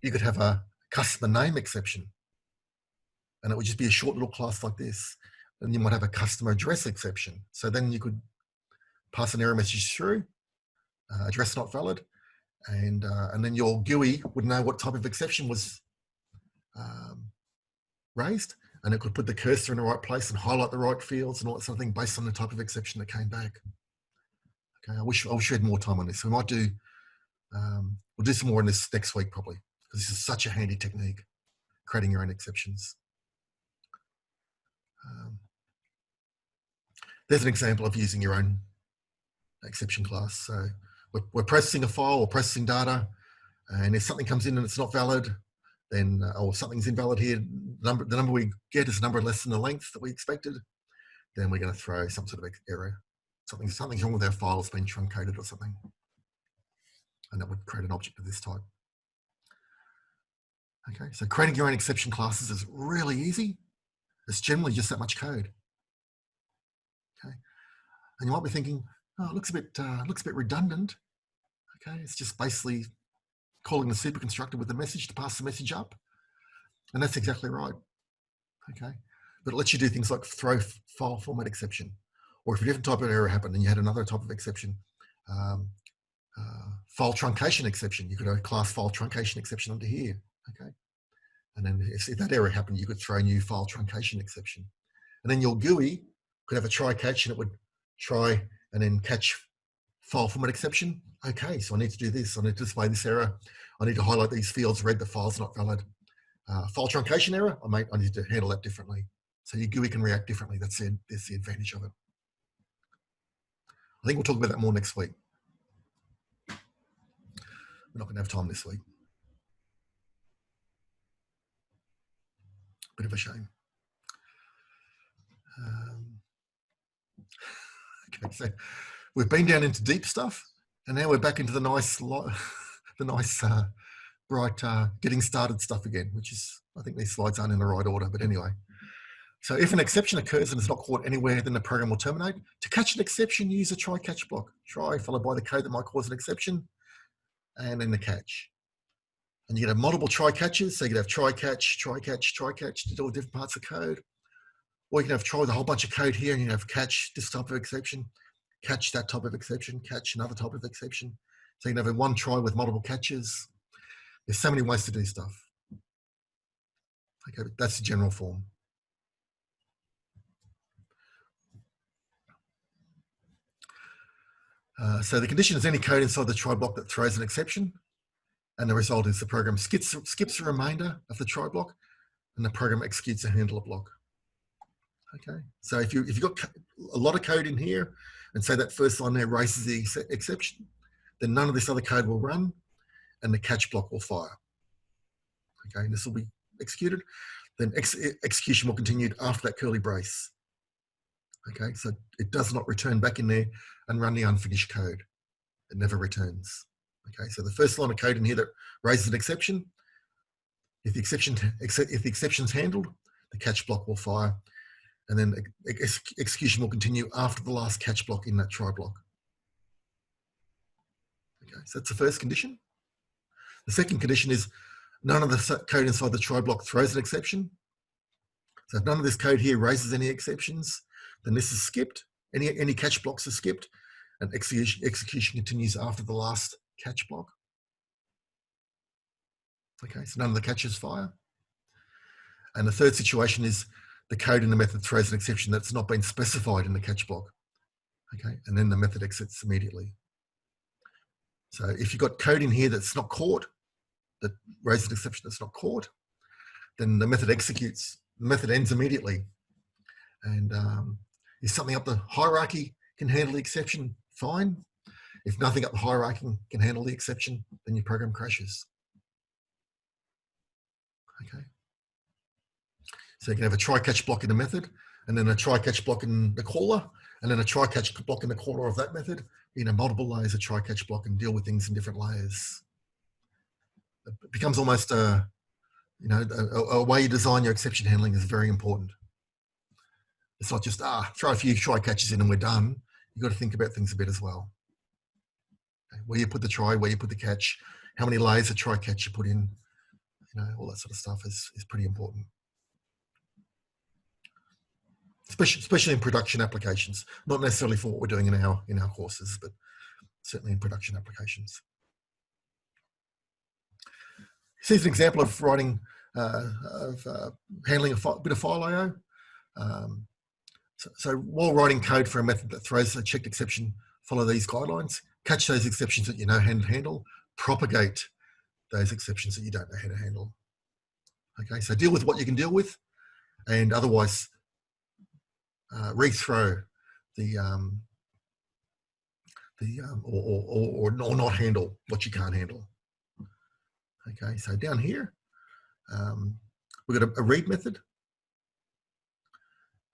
you could have a customer name exception, and it would just be a short little class like this. And you might have a customer address exception. So then you could pass an error message through, address not valid, and then your GUI would know what type of exception was raised, and it could put the cursor in the right place and highlight the right fields and all that sort of thing based on the type of exception that came back. Okay, I wish we had more time on this. We might do, we'll do some more on this next week probably, because this is such a handy technique, creating your own exceptions. There's an example of using your own exception class. So we're processing a file or processing data, and if something comes in and it's not valid, then or something's invalid here, the number we get is a number less than the length that we expected, then we're going to throw some sort of error. Something's wrong with our file, it's been truncated or something. And that would create an object of this type. Okay, so creating your own exception classes is really easy. It's generally just that much code. Okay, and you might be thinking, oh, it looks a bit redundant. Okay, it's just basically calling the super constructor with a message to pass the message up. And that's exactly right. Okay, but it lets you do things like throw file format exception, or if a different type of error happened and you had another type of exception, file truncation exception, you could have a class file truncation exception under here. Okay, and then if that error happened, you could throw a new file truncation exception. And then your GUI could have a try catch, and it would try and then catch file format exception. Okay, so I need to do this. I need to display this error. I need to highlight these fields red. The file's not valid. File truncation error, I need to handle that differently. So your GUI can react differently. That's the advantage of it. I think we'll talk about that more next week. We're not going to have time this week. Bit of a shame. Okay, so we've been down into deep stuff, and now we're back into the nice, bright, getting started stuff again, which is, I think these slides aren't in the right order, but anyway. So if an exception occurs and is not caught anywhere, then the program will terminate. To catch an exception, use a try catch block. Try followed by the code that might cause an exception, and then the catch. And you can have multiple try catches. So you can have try catch to do all different parts of code. Or you can have try with a whole bunch of code here, and you can have catch this type of exception, catch that type of exception, catch another type of exception. So you can have one try with multiple catches. There's so many ways to do stuff. Okay, but that's the general form. So the condition is any code inside the try block that throws an exception, and the result is the program skips the remainder of the try block, and the program executes a handler block. Okay, so if you've got a lot of code in here, and say that first line there raises the exception, then none of this other code will run, and the catch block will fire. Okay, and this will be executed. Then execution will continue after that curly brace. Okay, so it does not return back in there and run the unfinished code. It never returns. Okay, so the first line of code in here that raises an exception, if the exception's handled, the catch block will fire, and then execution will continue after the last catch block in that try block. Okay, so that's the first condition. The second condition is none of the code inside the try block throws an exception. So if none of this code here raises any exceptions, then this is skipped. Any catch blocks are skipped, and execution continues after the last catch block. Okay, so none of the catches fire. And the third situation is the code in the method throws an exception that's not been specified in the catch block. Okay, and then the method exits immediately. So if you've got code in here that's not caught, that raises an exception that's not caught, then the method executes. The method ends immediately. And if something up the hierarchy can handle the exception, fine. If nothing up the hierarchy can handle the exception, then your program crashes. Okay. So you can have a try-catch block in the method, and then a try-catch block in the caller, and then a try-catch block in the caller of that method. Multiple layers of try-catch block and deal with things in different layers. It becomes almost a way you design your exception handling is very important. It's not just, throw a few try-catches in and we're done. You've got to think about things a bit as well. Okay. Where you put the try, where you put the catch, how many layers of try-catch you put in, all that sort of stuff is pretty important. Especially in production applications, not necessarily for what we're doing in our courses, but certainly in production applications. Here's an example of writing, handling a bit of file I/O. So while writing code for a method that throws a checked exception, follow these guidelines, catch those exceptions that you know how to handle, propagate those exceptions that you don't know how to handle. Okay, so deal with what you can deal with, and otherwise rethrow or not handle what you can't handle. Okay, so down here, we've got a read method,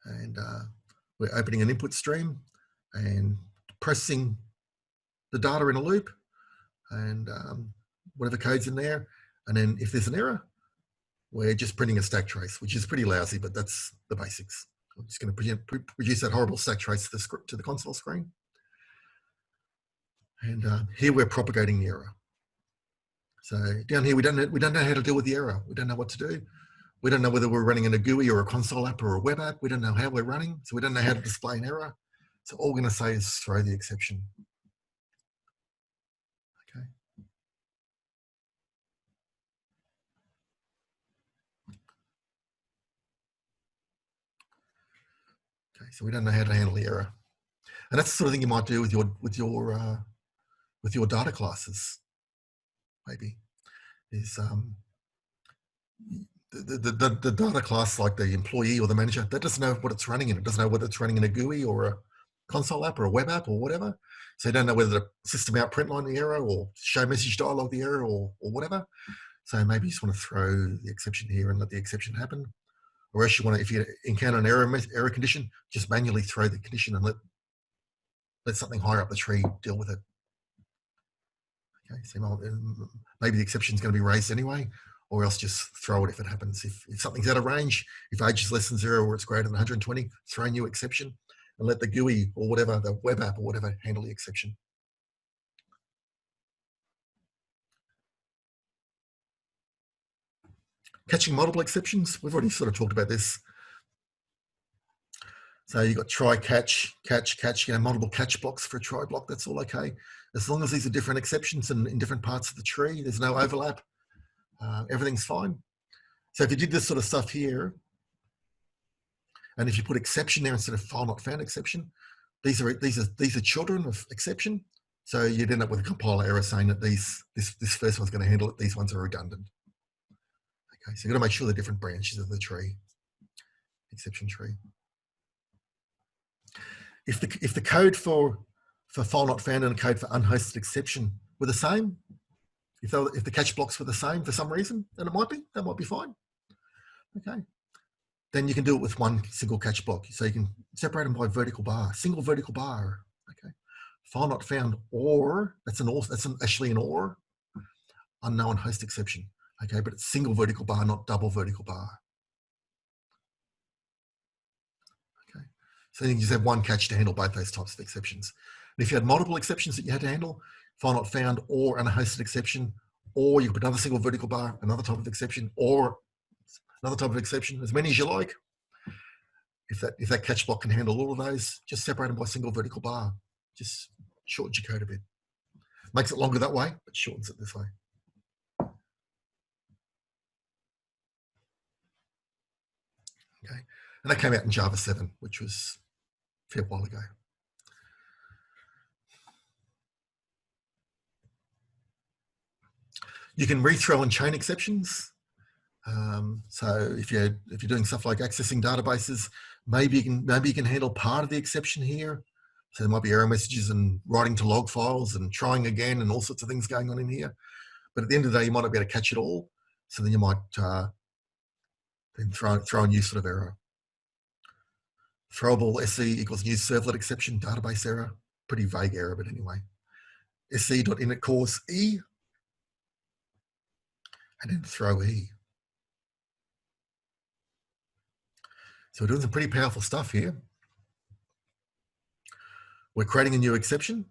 and we're opening an input stream and processing the data in a loop, and whatever code's in there. And then if there's an error, we're just printing a stack trace, which is pretty lousy, but that's the basics. I'm just going to produce that horrible stack trace to the console screen. And here we're propagating the error. So down here, we don't know how to deal with the error. We don't know what to do. We don't know whether we're running in a GUI or a console app or a web app. We don't know how we're running, so we don't know how to display an error. So all we're going to say is throw the exception. Okay. Okay, so we don't know how to handle the error, and that's the sort of thing you might do with your data classes. Maybe is the data class, like the employee or the manager, that doesn't know what it's running in. It doesn't know whether it's running in a GUI or a console app or a web app or whatever. So you don't know whether to system out print line the error or show message dialog the error or whatever. So maybe you just want to throw the exception here and let the exception happen. Or else you want to, if you encounter an error condition, just manually throw the condition and let something higher up the tree deal with it. Okay, so maybe the exception is going to be raised anyway, or else just throw it if it happens. If something's out of range, if age is less than 0 or it's greater than 120, throw a new exception and let the GUI or whatever, the web app or whatever, handle the exception. Catching multiple exceptions, we've already sort of talked about this. So you've got try, catch, multiple catch blocks for a try block, that's all okay. As long as these are different exceptions and in different parts of the tree, there's no overlap, everything's fine. So if you did this sort of stuff here, and if you put exception there instead of file not found exception, these are children of exception. So you'd end up with a compiler error saying that this first one's going to handle it, these ones are redundant. Okay, so you've got to make sure they're different branches of the tree, exception tree. If the code for file not found and the code for unhosted exception were the same, if the catch blocks were the same for some reason, then that might be fine. Okay, then you can do it with one single catch block. So you can separate them by vertical bar, single vertical bar. Okay, file not found, or that's actually an or, unknown host exception. Okay, but it's single vertical bar, not double vertical bar. Okay, so you can just have one catch to handle both those types of exceptions. And if you had multiple exceptions that you had to handle, file not found or unhosted exception, or you could put another single vertical bar, another type of exception, or another type of exception, as many as you like. If that catch block can handle all of those, just separate them by single vertical bar. Just shortens your code a bit. Makes it longer that way, but shortens it this way. Okay, and that came out in Java 7, which was a fair while ago. You can rethrow and chain exceptions. So if you're doing stuff like accessing databases, maybe you can handle part of the exception here. So there might be error messages and writing to log files and trying again and all sorts of things going on in here. But at the end of the day, you might not be able to catch it all. So then you might then throw a new sort of error. Throwable SC equals new servlet exception, database error. Pretty vague error, but anyway. sc.init cause E, and then throw E. So we're doing some pretty powerful stuff here. We're creating a new exception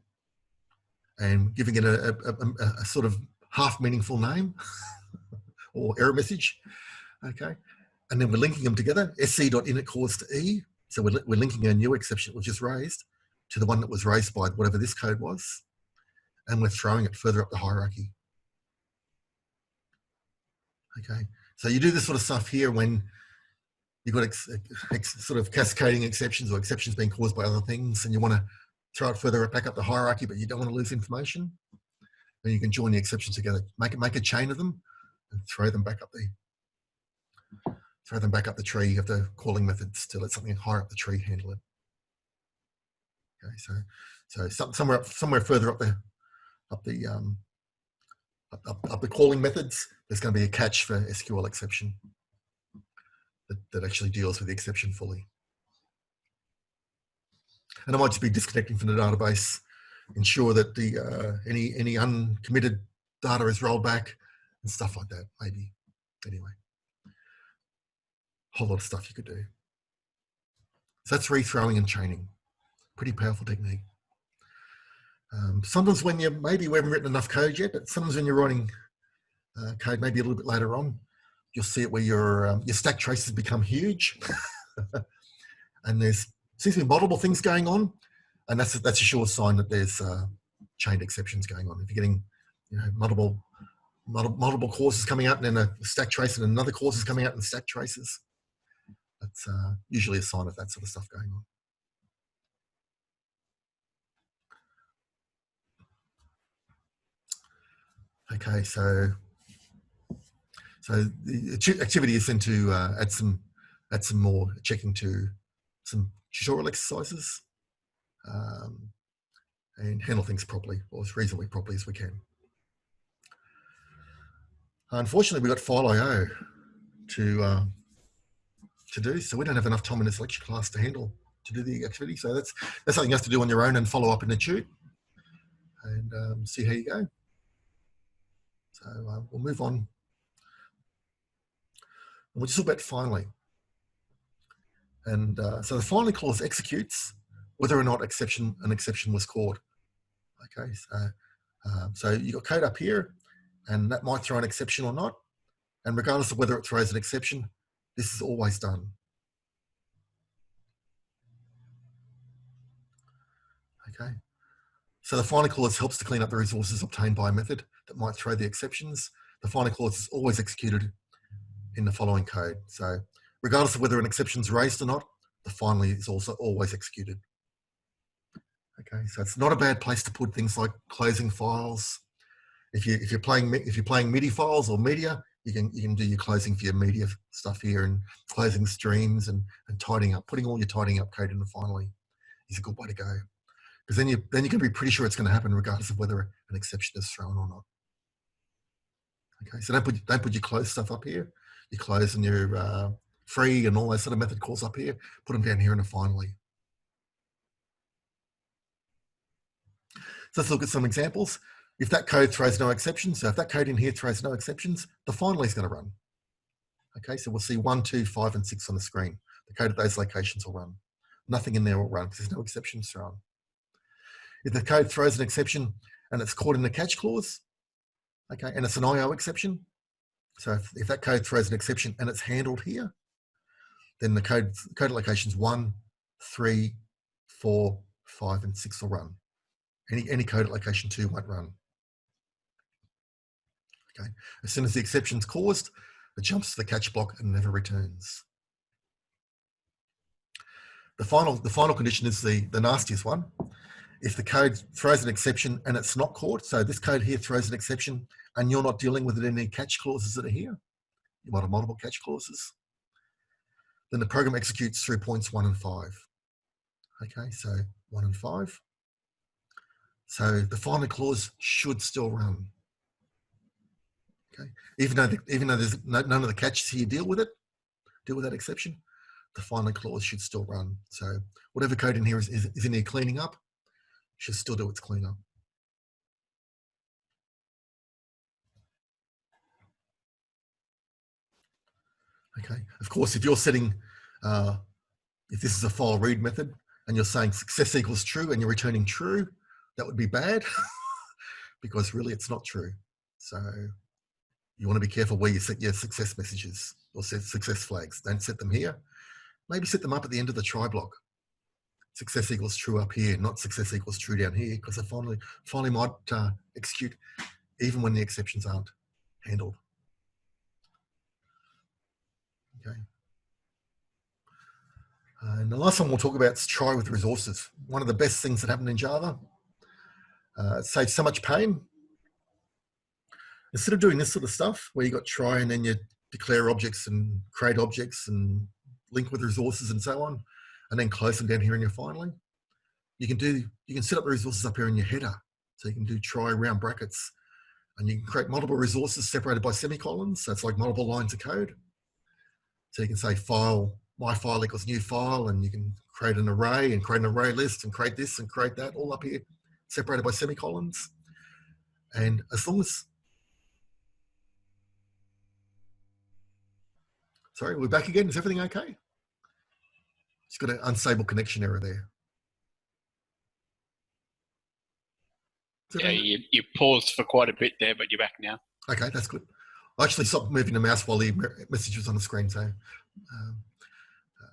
and giving it a sort of half meaningful name or error message, okay? And then we're linking them together, sc.init cause to E. So we're linking a new exception that was just raised to the one that was raised by whatever this code was, and we're throwing it further up the hierarchy. Okay, so you do this sort of stuff here when you've got sort of cascading exceptions or exceptions being caused by other things, and you want to throw it further back up the hierarchy, but you don't want to lose information. Then you can join the exceptions together, make a chain of them, and throw them back up the tree. You have the calling methods to let something higher up the tree handle it. Okay, so somewhere further up the calling methods, there's going to be a catch for SQL exception that actually deals with the exception fully. And it might just be disconnecting from the database, ensure that the any uncommitted data is rolled back and stuff like that, maybe. Anyway, a whole lot of stuff you could do. So that's rethrowing and chaining. Pretty powerful technique. Sometimes when maybe we haven't written enough code yet, but sometimes when you're writing code maybe a little bit later on, you'll see it where your stack traces become huge. And there's seems to be multiple things going on, and that's a sure sign that there's chained exceptions going on. If you're getting multiple courses coming out and then a stack trace and another course is coming out and stack traces, that's usually a sign of that sort of stuff going on. Okay, so the activity is then to add some more checking to some tutorial exercises and handle things properly, or as reasonably properly as we can. Unfortunately, we've got file I/O to do, so we don't have enough time in this lecture class to do the activity. So that's something you have to do on your own and follow up in the tute and see how you go. So we'll move on. We'll just talk about finally. And so the finally clause executes whether or not an exception was caught. Okay, so you got code up here, and that might throw an exception or not. And regardless of whether it throws an exception, this is always done. Okay, so the finally clause helps to clean up the resources obtained by a method that might throw the exceptions. The finally clause is always executed in the following code. So regardless of whether an exception is raised or not, the finally is also always executed. Okay, so it's not a bad place to put things like closing files. If you're playing MIDI files or media, you can do your closing for your media stuff here, and closing streams and tidying up. Putting all your tidying up code in the finally is a good way to go, because then you can be pretty sure it's going to happen regardless of whether an exception is thrown or not. Okay, so don't put your close stuff up here. Your close and your free and all those sort of method calls up here. Put them down here in a finally. So let's look at some examples. If that code throws no exceptions, so if that code in here throws no exceptions, the finally is going to run. Okay, so we'll see 1, 2, 5, and 6 on the screen. The code at those locations will run. Nothing in there will run because there's no exceptions thrown. If the code throws an exception and it's caught in the catch clause, okay, and it's an IO exception, so if that code throws an exception and it's handled here, then the code locations 1, 3, 4, 5, and 6 will run. Any code at location 2 won't run. Okay. As soon as the exception's caused, it jumps to the catch block and never returns. The final condition is the nastiest one. If the code throws an exception and it's not caught, so this code here throws an exception and you're not dealing with it in any catch clauses that are here, you might have multiple catch clauses, then the program executes through points 1 and 5. Okay, so 1 and 5. So the final clause should still run. Okay, even though there's none of the catches here deal with that exception, the final clause should still run. So whatever code in here is in here cleaning up, should still do its cleanup. Okay, of course, if you're setting, if this is a file read method and you're saying success equals true and you're returning true, that would be bad because really it's not true. So you want to be careful where you set your success messages or set success flags. Don't set them here. Maybe set them up at the end of the try block. Success equals true up here, not success equals true down here, because it finally might execute even when the exceptions aren't handled. Okay. And the last one we'll talk about is try with resources. One of the best things that happen in Java. It saves so much pain. Instead of doing this sort of stuff where you got try and then you declare objects and create objects and link with resources and so on, and then close them down here in your finally, you can set up the resources up here in your header. So you can do try round brackets and you can create multiple resources separated by semicolons. So it's like multiple lines of code. So you can say file, my file equals new file, and you can create an array and create an array list and create this and create that all up here, separated by semicolons. And as long as, sorry, we're back again. Is everything okay? Just got an unstable connection error there. Yeah, you paused for quite a bit there, but you're back now. Okay, that's good. I actually stopped moving the mouse while the message was on the screen. So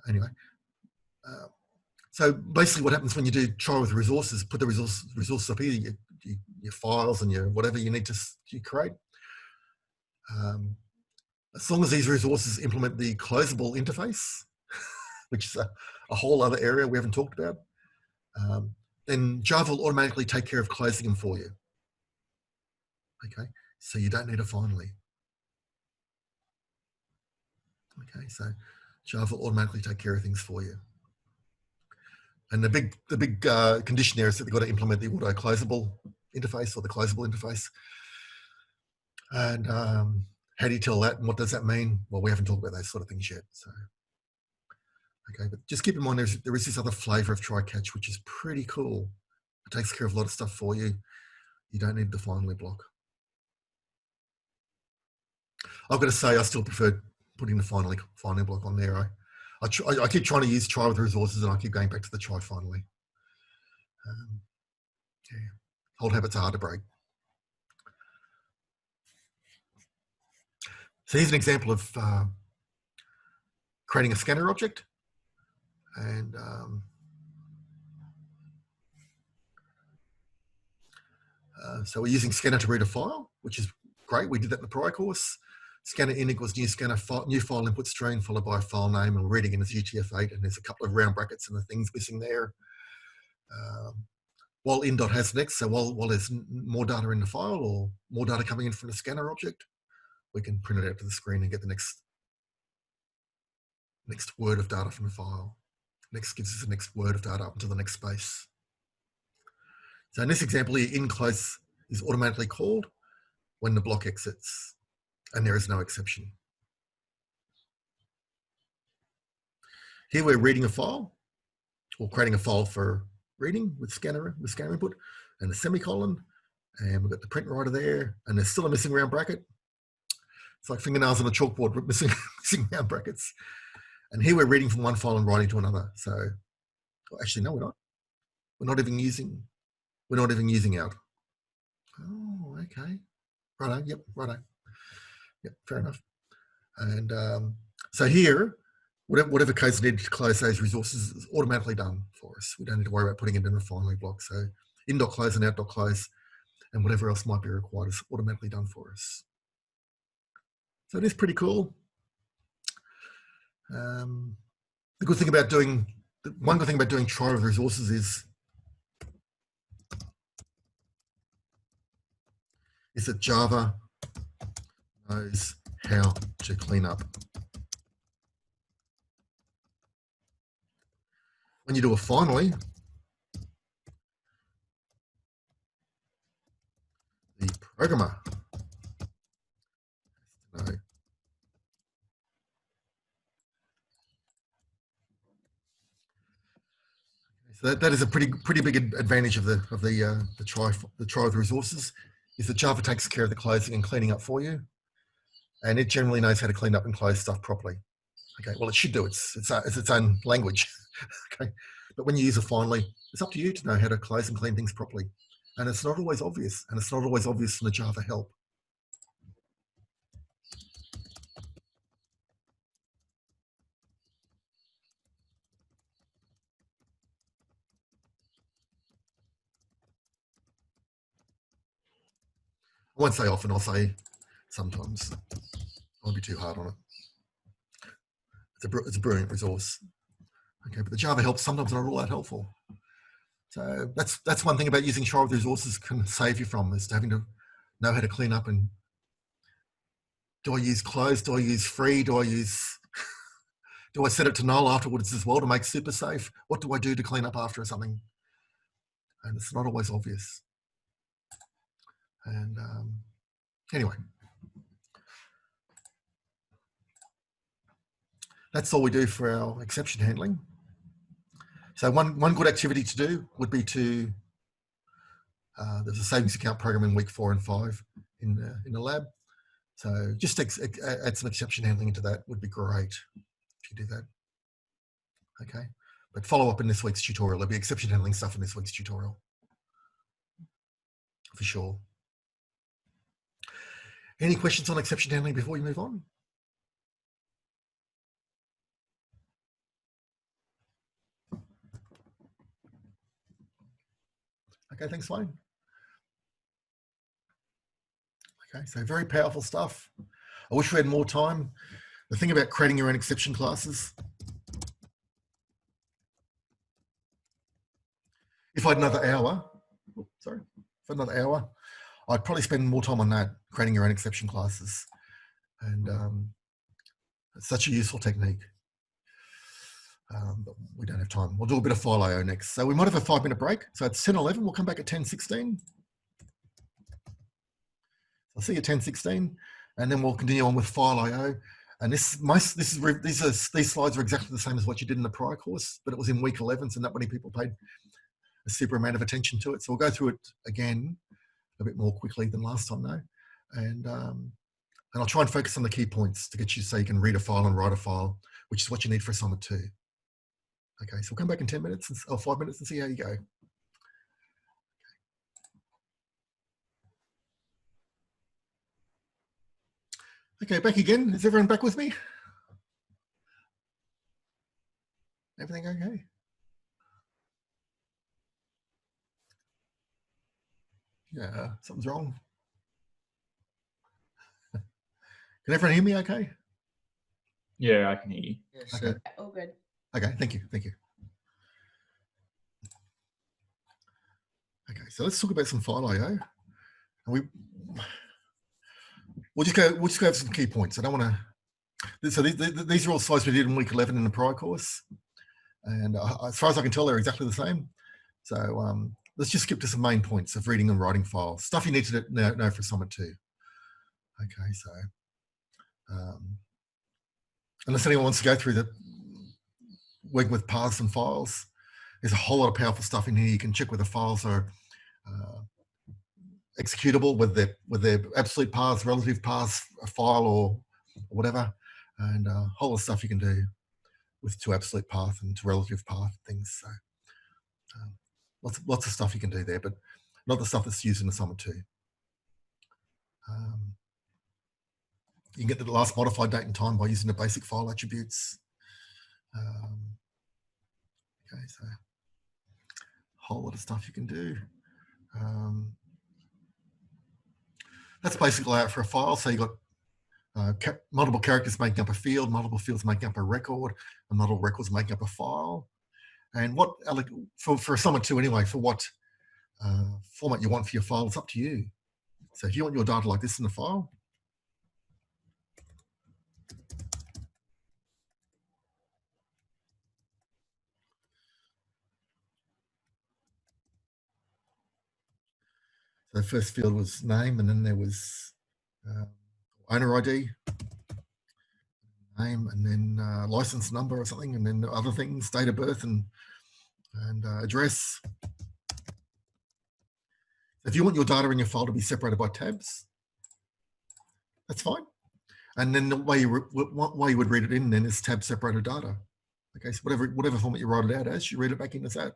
anyway, so basically what happens when you do try with resources, put the resources up here, your files and your whatever you need to create. As long as these resources implement the closable interface, which is a whole other area we haven't talked about, then Java will automatically take care of closing them for you. Okay, so you don't need a finally. Okay, so Java will automatically take care of things for you. And the big condition there is that they've got to implement the auto closable interface or the closable interface. And how do you tell that and what does that mean? Well, we haven't talked about those sort of things yet. So, okay, but just keep in mind there is this other flavor of try catch, which is pretty cool. It takes care of a lot of stuff for you. You don't need the finally block. I've got to say, I still prefer putting the finally block on there. I keep trying to use try with resources and I keep going back to the try finally. Yeah, old habits are hard to break. So here's an example of creating a scanner object. And so we're using scanner to read a file, which is great. We did that in the prior course. Scanner in equals new scanner file, new file input string followed by a file name, and we're reading in as UTF-8, and there's a couple of round brackets and the things missing there. While in dot has next, so while there's more data in the file or more data coming in from the scanner object, we can print it out to the screen and get the next word of data from the file. Next gives us the next word of data up until the next space. So in this example here, in close is automatically called when the block exits, and there is no exception. Here we're reading a file, or creating a file for reading with scanner input, and the semicolon, and we've got the print writer there, and there's still a missing round bracket. It's like fingernails on a chalkboard, missing round brackets. And here we're reading from one file and writing to another. So, well, actually, no, we're not. We're not even using out. Oh, okay. Righto. Yep. Righto. Yep. Fair enough. And so here, whatever code's needed to close those resources is automatically done for us. We don't need to worry about putting it in a finally block. So in.close and out.close and whatever else might be required is automatically done for us. So it is pretty cool. The good thing about doing one good thing about doing try with resources is that Java knows how to clean up. When you do a finally, the programmer has to know. So that is a pretty big advantage of the try with resources, is that Java takes care of the closing and cleaning up for you, and it generally knows how to clean up and close stuff properly. Okay, well, it should do. It's its own language. Okay, but when you use a finally, it's up to you to know how to close and clean things properly, and it's not always obvious, and it's not always obvious from the Java help. I won't say often, I'll say sometimes. I won't be too hard on it. It's a brilliant resource. Okay, but the Java help sometimes not all that helpful. So that's one thing about using try with resources can save you from, is having to know how to clean up. And do I use close? Do I use free? Do I set it to null afterwards as well to make super safe? What do I do to clean up after something? And it's not always obvious. And anyway, that's all we do for our exception handling. So one good activity to do would be to, there's a savings account program in week 4 and 5 in the lab. So just add some exception handling into that would be great if you do that. Okay, but follow up in this week's tutorial. There'll be exception handling stuff in this week's tutorial for sure. Any questions on exception handling before we move on? Okay, thanks, Wayne. Okay, so very powerful stuff. I wish we had more time. The thing about creating your own exception classes, if I had another hour, I'd probably spend more time on that, creating your own exception classes. And it's such a useful technique. But we don't have time. We'll do a bit of file IO next. So we might have a 5-minute break. So it's 10:11. We'll come back at 10:16. I'll see you at 10:16, and then we'll continue on with file IO. And these slides are exactly the same as what you did in the prior course, but it was in week 11, so not many people paid a super amount of attention to it. So we'll go through it again a bit more quickly than last time now, and I'll try and focus on the key points to get you so you can read a file and write a file, which is what you need for assignment 2. Okay, so we'll come back in 10 minutes or 5 minutes and see how you go. Okay, back again. Is everyone back with me? Everything okay? Yeah, something's wrong. Can everyone hear me okay? Yeah, I can hear you. Yes, Okay. all good. Okay, thank you. Okay, so let's talk about some file IO. And we'll just go over some key points. I don't want to. So these are all slides we did in week 11 in the prior course, and as far as I can tell, they're exactly the same. So let's just skip to some main points of reading and writing files, stuff you need to know for assignment 2. Okay, so unless anyone wants to go through the working with paths and files, there's a whole lot of powerful stuff in here. You can check whether files are executable with their absolute paths, relative paths, a file or whatever, and a whole lot of stuff you can do with to absolute path and to relative path things. So lots of stuff you can do there, but not the stuff that's used in assignment 2. You can get the last modified date and time by using the basic file attributes. Okay, so a whole lot of stuff you can do. That's basically layout for a file. So you've got multiple characters making up a field, multiple fields making up a record, and multiple records making up a file. And what, for Assignment 2 anyway, for what format you want for your file, it's up to you. So if you want your data like this in the file, so the first field was name, and then there was owner ID, name, and then license number or something, and then other things, date of birth and address. If you want your data in your file to be separated by tabs, that's fine. And then the way you would read it in then is tab separated data. Okay, so whatever format you write it out as, you read it back in as that.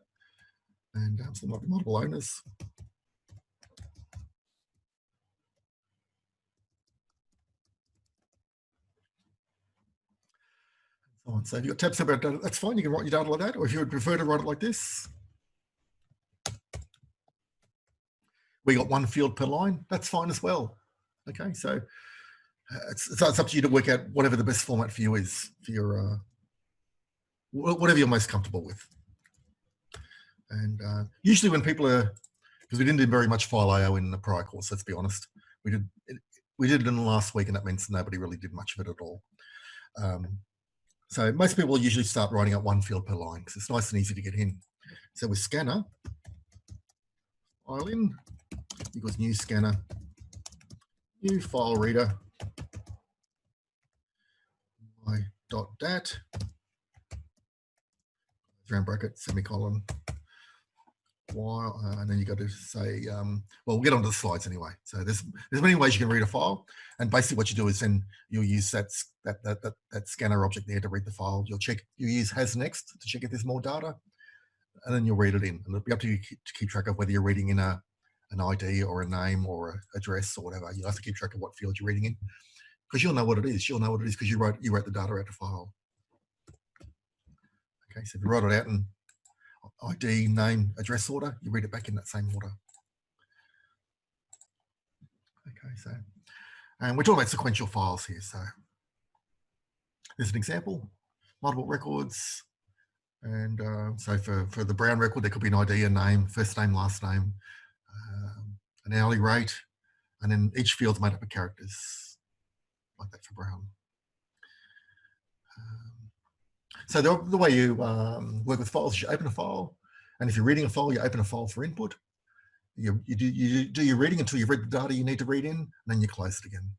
And so there might be multiple owners. So if you've got tab separated data, that's fine. You can write your data like that. Or if you would prefer to write it like this, we got one field per line. That's fine as well. Okay, so it's up to you to work out whatever the best format for you is for your whatever you're most comfortable with. And usually when people are, because we didn't do very much file IO in the prior course, let's be honest. We did it in the last week, and that means nobody really did much of it at all. So most people usually start writing out one field per line because it's nice and easy to get in. So with scanner, file in equals new scanner, new file reader, my.dat, round bracket, semicolon, while, and then you got to say, well, we'll get onto the slides anyway. So there's many ways you can read a file, and basically what you do is then you'll use that scanner object there to read the file. You'll use has next to check if there's more data, and then you'll read it in, and it'll be up to you to keep track of whether you're reading in an ID or a name or an address or whatever. You'll have to keep track of what field you're reading in, because you'll know what it is. You'll know what it is because you wrote the data out the file. Okay, so if you write it out in ID, name, address order, you read it back in that same order. Okay, so, and we're talking about sequential files here. So there's an example, multiple records. And so for the Brown record, there could be an ID, a name, first name, last name, an hourly rate, and then each field's made up of characters, like that for Brown. So the way you work with files is you open a file, and if you're reading a file, you open a file for input. You do your reading until you've read the data you need to read in, and then you close it again.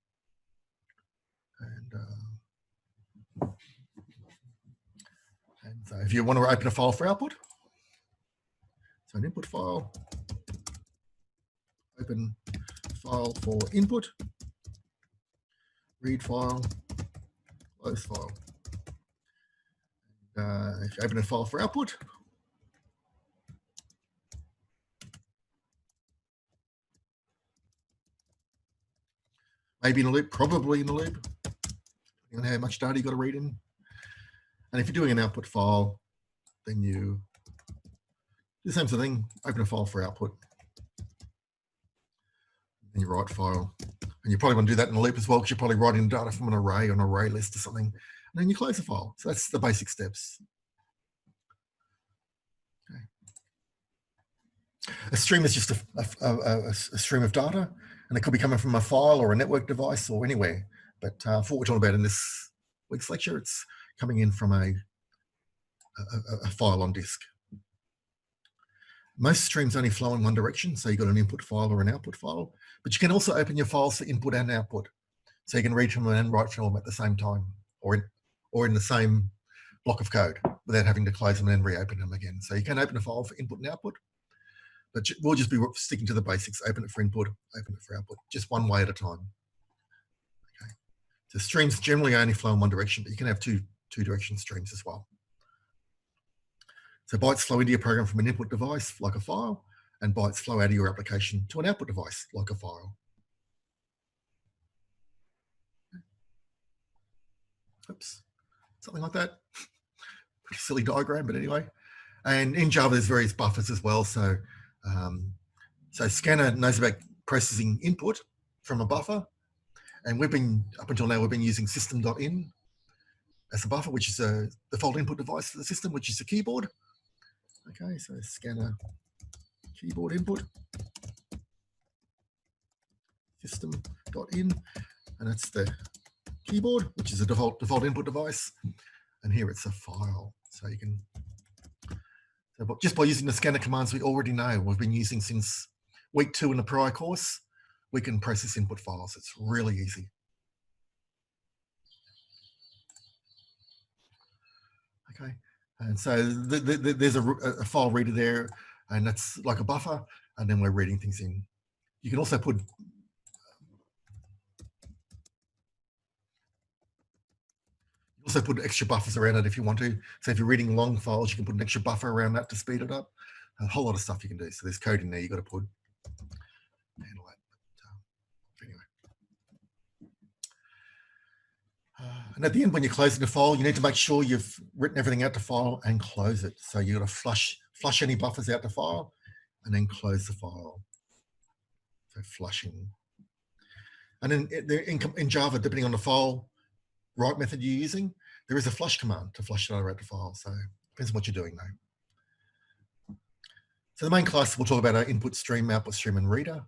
And so if you want to open a file for output, so an input file, open file for input, read file, close file. If you open a file for output, maybe in a loop, probably in a loop, depending on how much data you've got to read in. And if you're doing an output file, then you do the same sort of thing, open a file for output, and you write file. And you probably want to do that in a loop as well, because you're probably writing data from an array or an array list or something, and then you close the file. So that's the basic steps. A stream is just a stream of data, and it could be coming from a file or a network device or anywhere. But for what we're talking about in this week's lecture, it's coming in from a file on disk. Most streams only flow in one direction, so you've got an input file or an output file, but you can also open your files for input and output. So you can read from them and write from them at the same time, or in the same block of code, without having to close them and then reopen them again. So you can open a file for input and output, but we'll just be sticking to the basics. Open it for input, open it for output, just one way at a time. Okay. So streams generally only flow in one direction, but you can have two direction streams as well. So bytes flow into your program from an input device, like a file, and bytes flow out of your application to an output device, like a file. Oops, something like that. Pretty silly diagram, but anyway. And in Java, there's various buffers as well. So, so Scanner knows about processing input from a buffer, and up until now, we've been using system.in as a buffer, which is a default input device for the system, which is the keyboard. Okay, so scanner keyboard input system.in, and that's the keyboard, which is a default input device. And here it's a file. So you can, so just by using the scanner commands we already know, we've been using since week 2 in the prior course, we can process input files. It's really easy. Okay, and so there's a file reader there, and that's like a buffer, and then we're reading things in. You can also put extra buffers around it if you want to. So if you're reading long files, you can put an extra buffer around that to speed it up. A whole lot of stuff you can do. So there's code in there you've got to put. Handle that. Anyway. And at the end, when you're closing the file, you need to make sure you've written everything out to file and close it. So you've got to flush any buffers out to file and then close the file. So flushing. And then in Java, depending on the file write method you're using, there is a flush command to flush data out to file. So it depends on what you're doing though. So the main class, we'll talk about our input stream, output stream, and reader.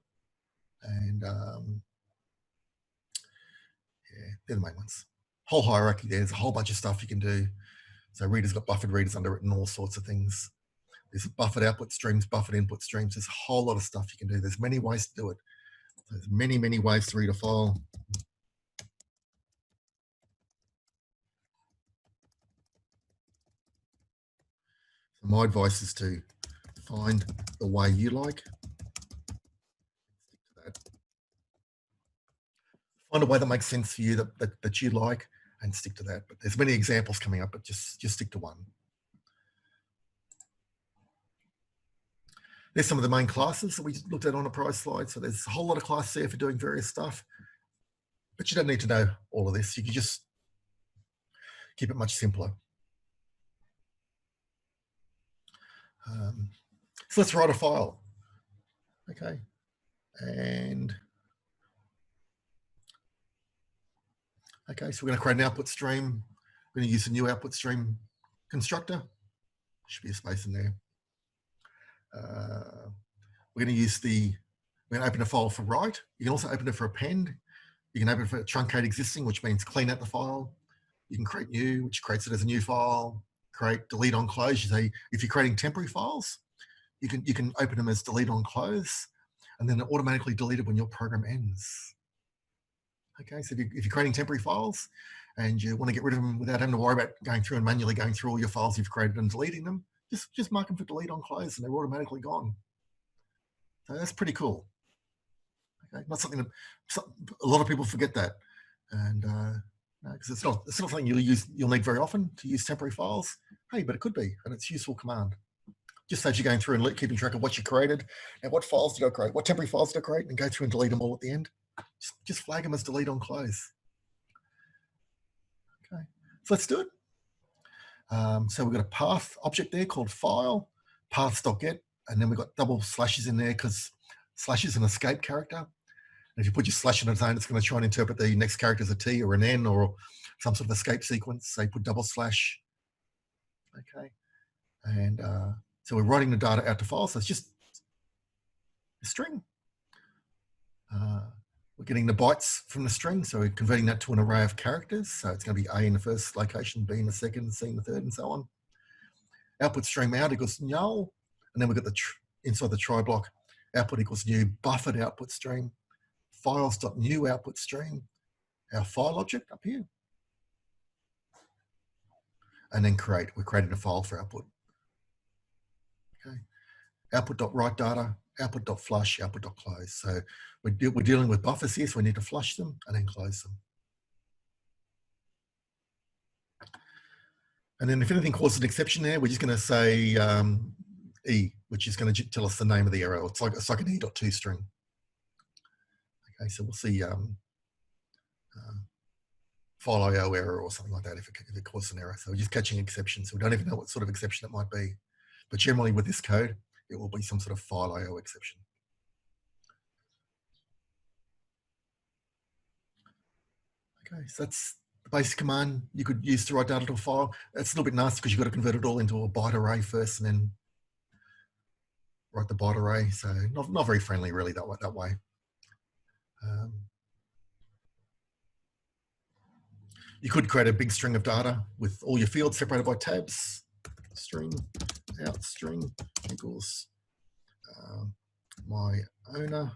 And yeah, they're the main ones. Whole hierarchy, there's a whole bunch of stuff you can do. So readers got buffered readers under it and all sorts of things. There's buffered output streams, buffered input streams. There's a whole lot of stuff you can do. There's many ways to do it. There's many, many ways to read a file. So my advice is to find the way you like. Stick to that. Find a way that makes sense for you that you like and stick to that. But there's many examples coming up, but just stick to one. There's some of the main classes that we looked at on a prior slide. So there's a whole lot of classes there for doing various stuff, but you don't need to know all of this. You can just keep it much simpler. So let's write a file. Okay. And okay, so we're going to create an output stream. We're going to use a new output stream constructor. Should be a space in there. We're going to use we're going to open a file for write. You can also open it for append. You can open it for truncate existing, which means clean out the file. You can create new, which creates it as a new file. Create delete on close. You say if you're creating temporary files, you can open them as delete on close, and then automatically delete it when your program ends. Okay, so if you're creating temporary files and you want to get rid of them without having to worry about going through and manually going through all your files you've created and deleting them, just mark them for delete on close and they're automatically gone. So that's pretty cool. Okay, not something that a lot of people forget that, and because it's not something you'll need very often to use temporary files. Hey, but it could be, and it's a useful command. Just saves you going through and keeping track of what you created and what files did I create, what temporary files did I create, and go through and delete them all at the end. Just flag them as delete on close. Okay, so let's do it. So we've got a path object there called file, paths.get, and then we've got double slashes in there because slash is an escape character. And if you put your slash in its own, it's going to try and interpret the next character as a T or an N or some sort of escape sequence. So you put double slash. Okay, and so we're writing the data out to file. So it's just a string. We're getting the bytes from the string, so we're converting that to an array of characters. So it's going to be A in the first location, B in the second, C in the third, and so on. Output stream out equals null, and then we've got the inside the try block, output equals new buffered output stream, files.new output stream, our file object up here, and then create. We're creating a file for output. Okay, output.write data, output.flush, output.close. So we're dealing with buffers here, so we need to flush them and then close them. And then if anything causes an exception there, we're just going to say E, which is going to tell us the name of the error. It's like an E.2 string. Okay, so we'll see file IO error or something like that if it causes an error. So we're just catching exceptions. So we don't even know what sort of exception it might be. But generally with this code, it will be some sort of file IO exception. Okay, so that's the basic command you could use to write data to a file. It's a little bit nasty because you've got to convert it all into a byte array first and then write the byte array. So not very friendly really that way. You could create a big string of data with all your fields separated by tabs. String out string equals my owner.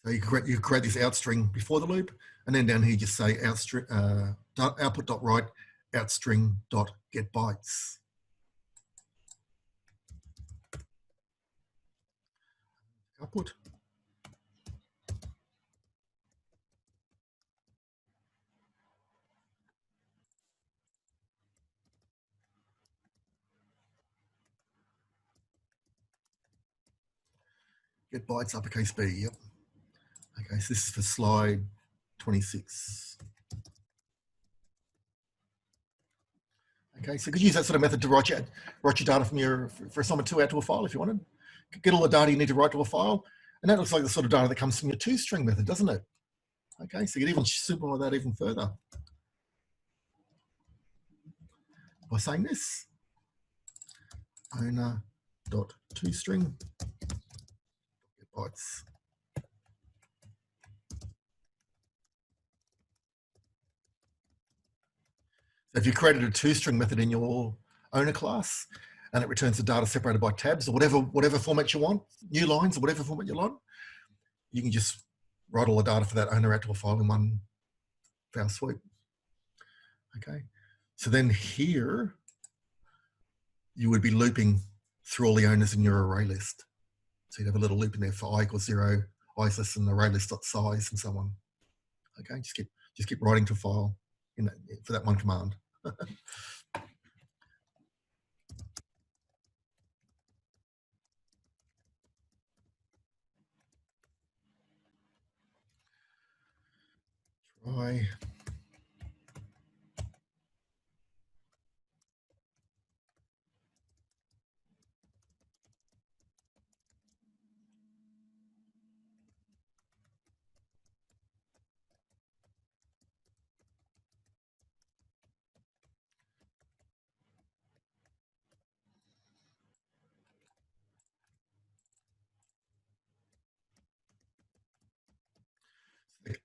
So you create this out string before the loop, and then down here just say output.write outstring.get bytes. Output. Get bytes uppercase B, yep. Okay, so this is for slide 26. Okay, so you could use that sort of method to write your data from for assignment 2 out to a file if you wanted. Get all the data you need to write to a file, and that looks like the sort of data that comes from your toString method, doesn't it? Okay, so you can even simplify that even further by saying this: owner.toString get bytes. So if you created a toString method in your owner class, and it returns the data separated by tabs or whatever format you want, new lines or whatever format you want, you can just write all the data for that owner out to a file in one foul swoop. Okay, so then here you would be looping through all the owners in your array list. So you'd have a little loop in there for I equals 0, I is less than array list.size, and so on. Okay, just keep writing to a file for that one command. Try.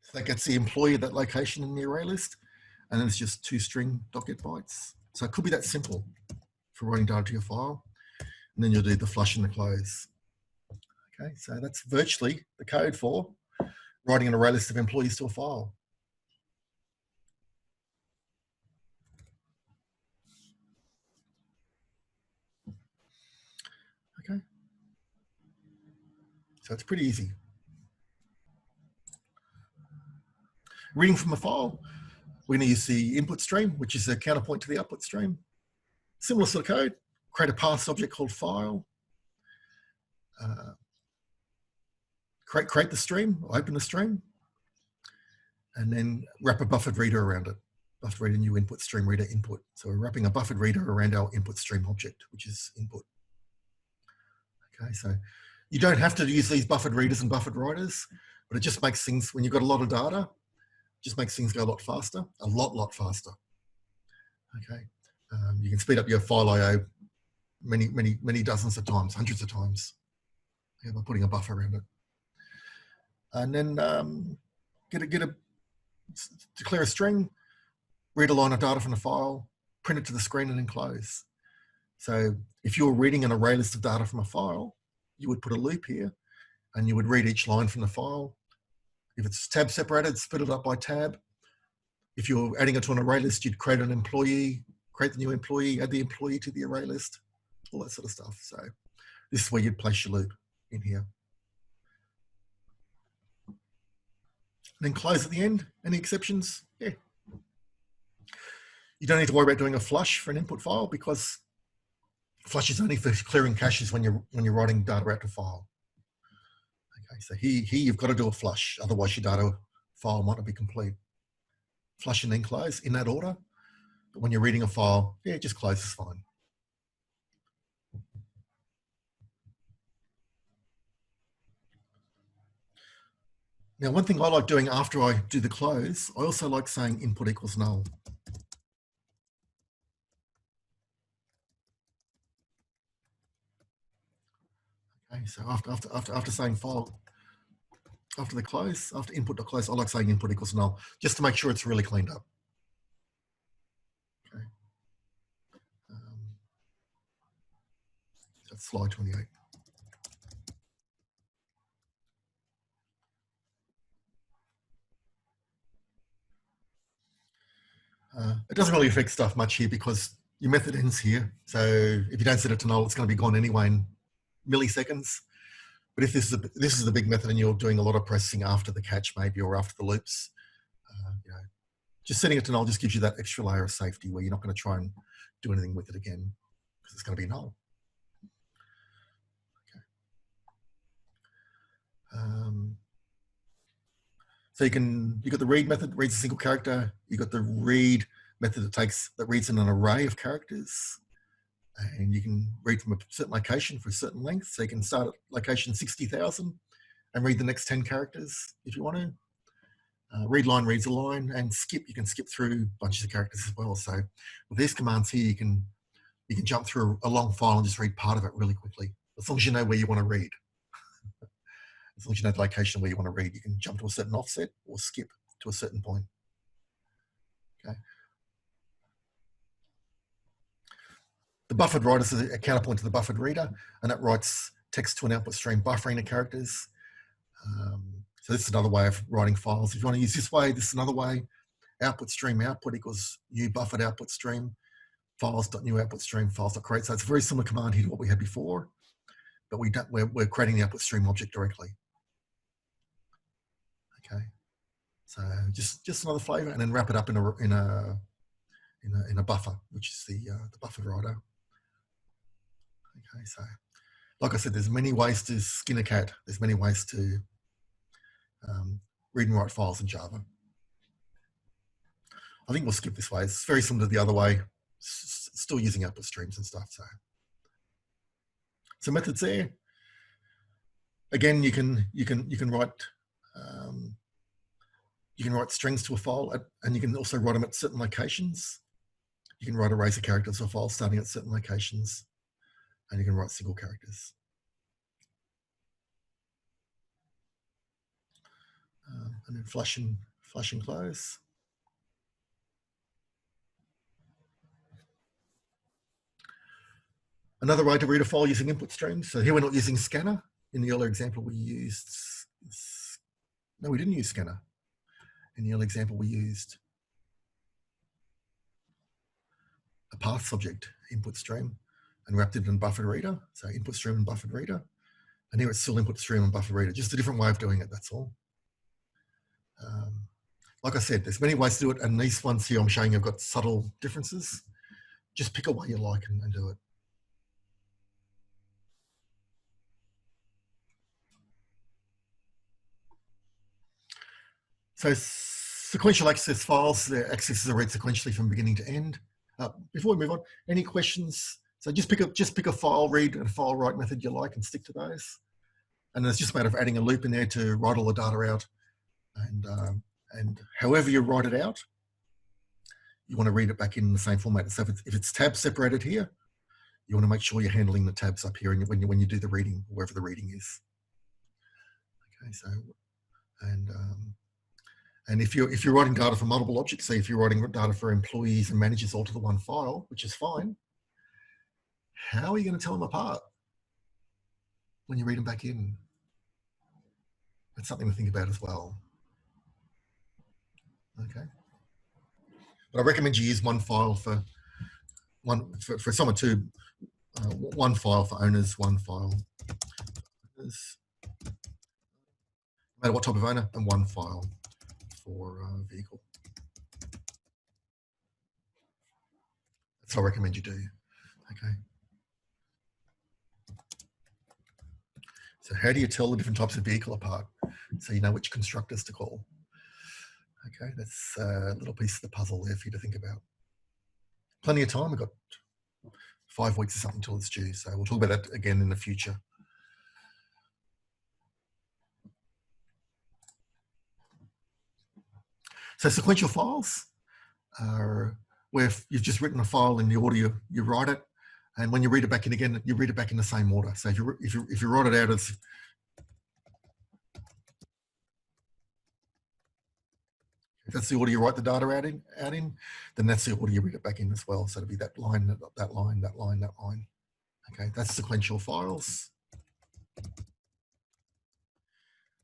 So that gets the employee at that location in the array list, and then it's just toString.get bytes. So it could be that simple for writing data to your file, and then you'll do the flush and the close. Okay, so that's virtually the code for writing an array list of employees to a file. Okay, so it's pretty easy. Reading from a file, we're going to use the input stream, which is a counterpoint to the output stream. Similar sort of code. Create a path object called file. Create the stream, open the stream, and then wrap a buffered reader around it. Buffered reader, new input stream reader input. So we're wrapping a buffered reader around our input stream object, which is input. Okay, so you don't have to use these buffered readers and buffered writers, but it just makes things, when you've got a lot of data, just makes things go a lot faster, a lot faster. Okay, you can speed up your file I/O many dozens of times, hundreds of times, by putting a buffer around it. And then declare a string, read a line of data from the file, print it to the screen, and then close. So if you're reading an array list of data from a file, you would put a loop here, and you would read each line from the file. If it's tab separated, split it up by tab. If you're adding it to an array list, you'd create an employee, create the new employee, add the employee to the array list, all that sort of stuff. So this is where you'd place your loop in here. And then close at the end. Any exceptions? Yeah. You don't need to worry about doing a flush for an input file, because flush is only for clearing caches when you're writing data out to file. Okay, so here you've got to do a flush, otherwise your data file might not be complete. Flush and then close in that order. But when you're reading a file, yeah, just close is fine. Now, one thing I like doing after I do the close, I also like saying input equals null. Okay, so after saying file, after the close, after input.close, I like saying input equals null, just to make sure it's really cleaned up. Okay. That's slide 28. It doesn't really affect stuff much here because your method ends here. So if you don't set it to null, it's going to be gone anyway in milliseconds. But if this is the big method and you're doing a lot of processing after the catch maybe or after the loops, you know, just setting it to null just gives you that extra layer of safety where you're not going to try and do anything with it again because it's going to be null. Okay. So you've got the read method, reads a single character. You've got the read method that reads in an array of characters. And you can read from a certain location for a certain length. So you can start at location 60,000 and read the next 10 characters if you want to. Read line reads a line, and skip, you can skip through bunches of characters as well. So with these commands here, you can jump through a long file and just read part of it really quickly, as long as you know where you want to read. As long as you know the location where you want to read, you can jump to a certain offset or skip to a certain point. Okay. The buffered writer is a counterpoint to the buffered reader, and that writes text to an output stream, buffering the characters. So this is another way of writing files. If you want to use this way, this is another way. Output stream output equals new buffered output stream, files.new output stream, files.create. So it's a very similar command here to what we had before, but we're creating the output stream object directly. Okay, so just another flavor, and then wrap it up in a buffer, which is the buffered writer. Okay, so like I said, there's many ways to skin a cat. There's many ways to read and write files in Java. I think we'll skip this way. It's very similar to the other way. Still using output streams and stuff. So methods there. Again, you can write strings to a file, and you can also write them at certain locations. You can write arrays of characters to a file starting at certain locations, and you can write single characters. And then flush and close. Another way to read a file using input streams. So here we're not using scanner. In the earlier example, we used, no, we didn't use scanner. In the earlier example, we used a path subject input stream and wrapped it in buffered reader. So input stream and buffered reader. And here it's still input stream and buffered reader, just a different way of doing it, that's all. Like I said, there's many ways to do it, and these ones here I'm showing you have got subtle differences. Just pick a way you like and do it. So sequential access files, their accesses are read sequentially from beginning to end. Before we move on, any questions? So just pick a file read and a file write method you like and stick to those. And it's just a matter of adding a loop in there to write all the data out. And however you write it out, you want to read it back in the same format. So if it's tab separated here, you want to make sure you're handling the tabs up here when you do the reading, wherever the reading is. Okay, so and if you're writing data for multiple objects, say if you're writing data for employees and managers all to the one file, which is fine, how are you going to tell them apart when you read them back in? That's something to think about as well. Okay, but I recommend you use one file for someone to one file for owners, one file for owners, no matter what type of owner, and one file for vehicle. That's what I recommend you do. Okay. So how do you tell the different types of vehicle apart so you know which constructors to call? Okay, that's a little piece of the puzzle there for you to think about. Plenty of time. We've got 5 weeks or something until it's due. So we'll talk about that again in the future. So sequential files are where you've just written a file in the order you write it, and when you read it back in again, you read it back in the same order. So if you write it out as, if that's the order you write the data out in, then that's the order you read it back in as well. So it'll be that line, that line, that line, that line. Okay, that's sequential files.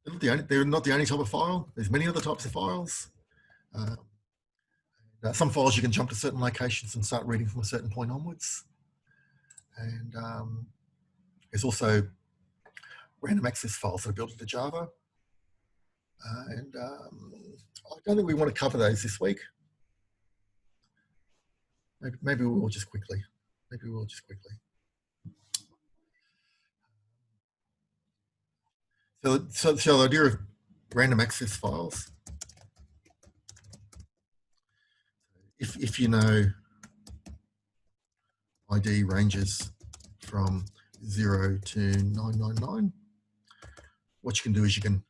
They're not the only type of file. There's many other types of files. Some files you can jump to certain locations and start reading from a certain point onwards. And there's also random access files that are built into Java. I don't think we want to cover those this week. Maybe we will just quickly. Maybe we will just quickly. So the idea of random access files, if you know ID ranges from 0 to 999, what you can do is you can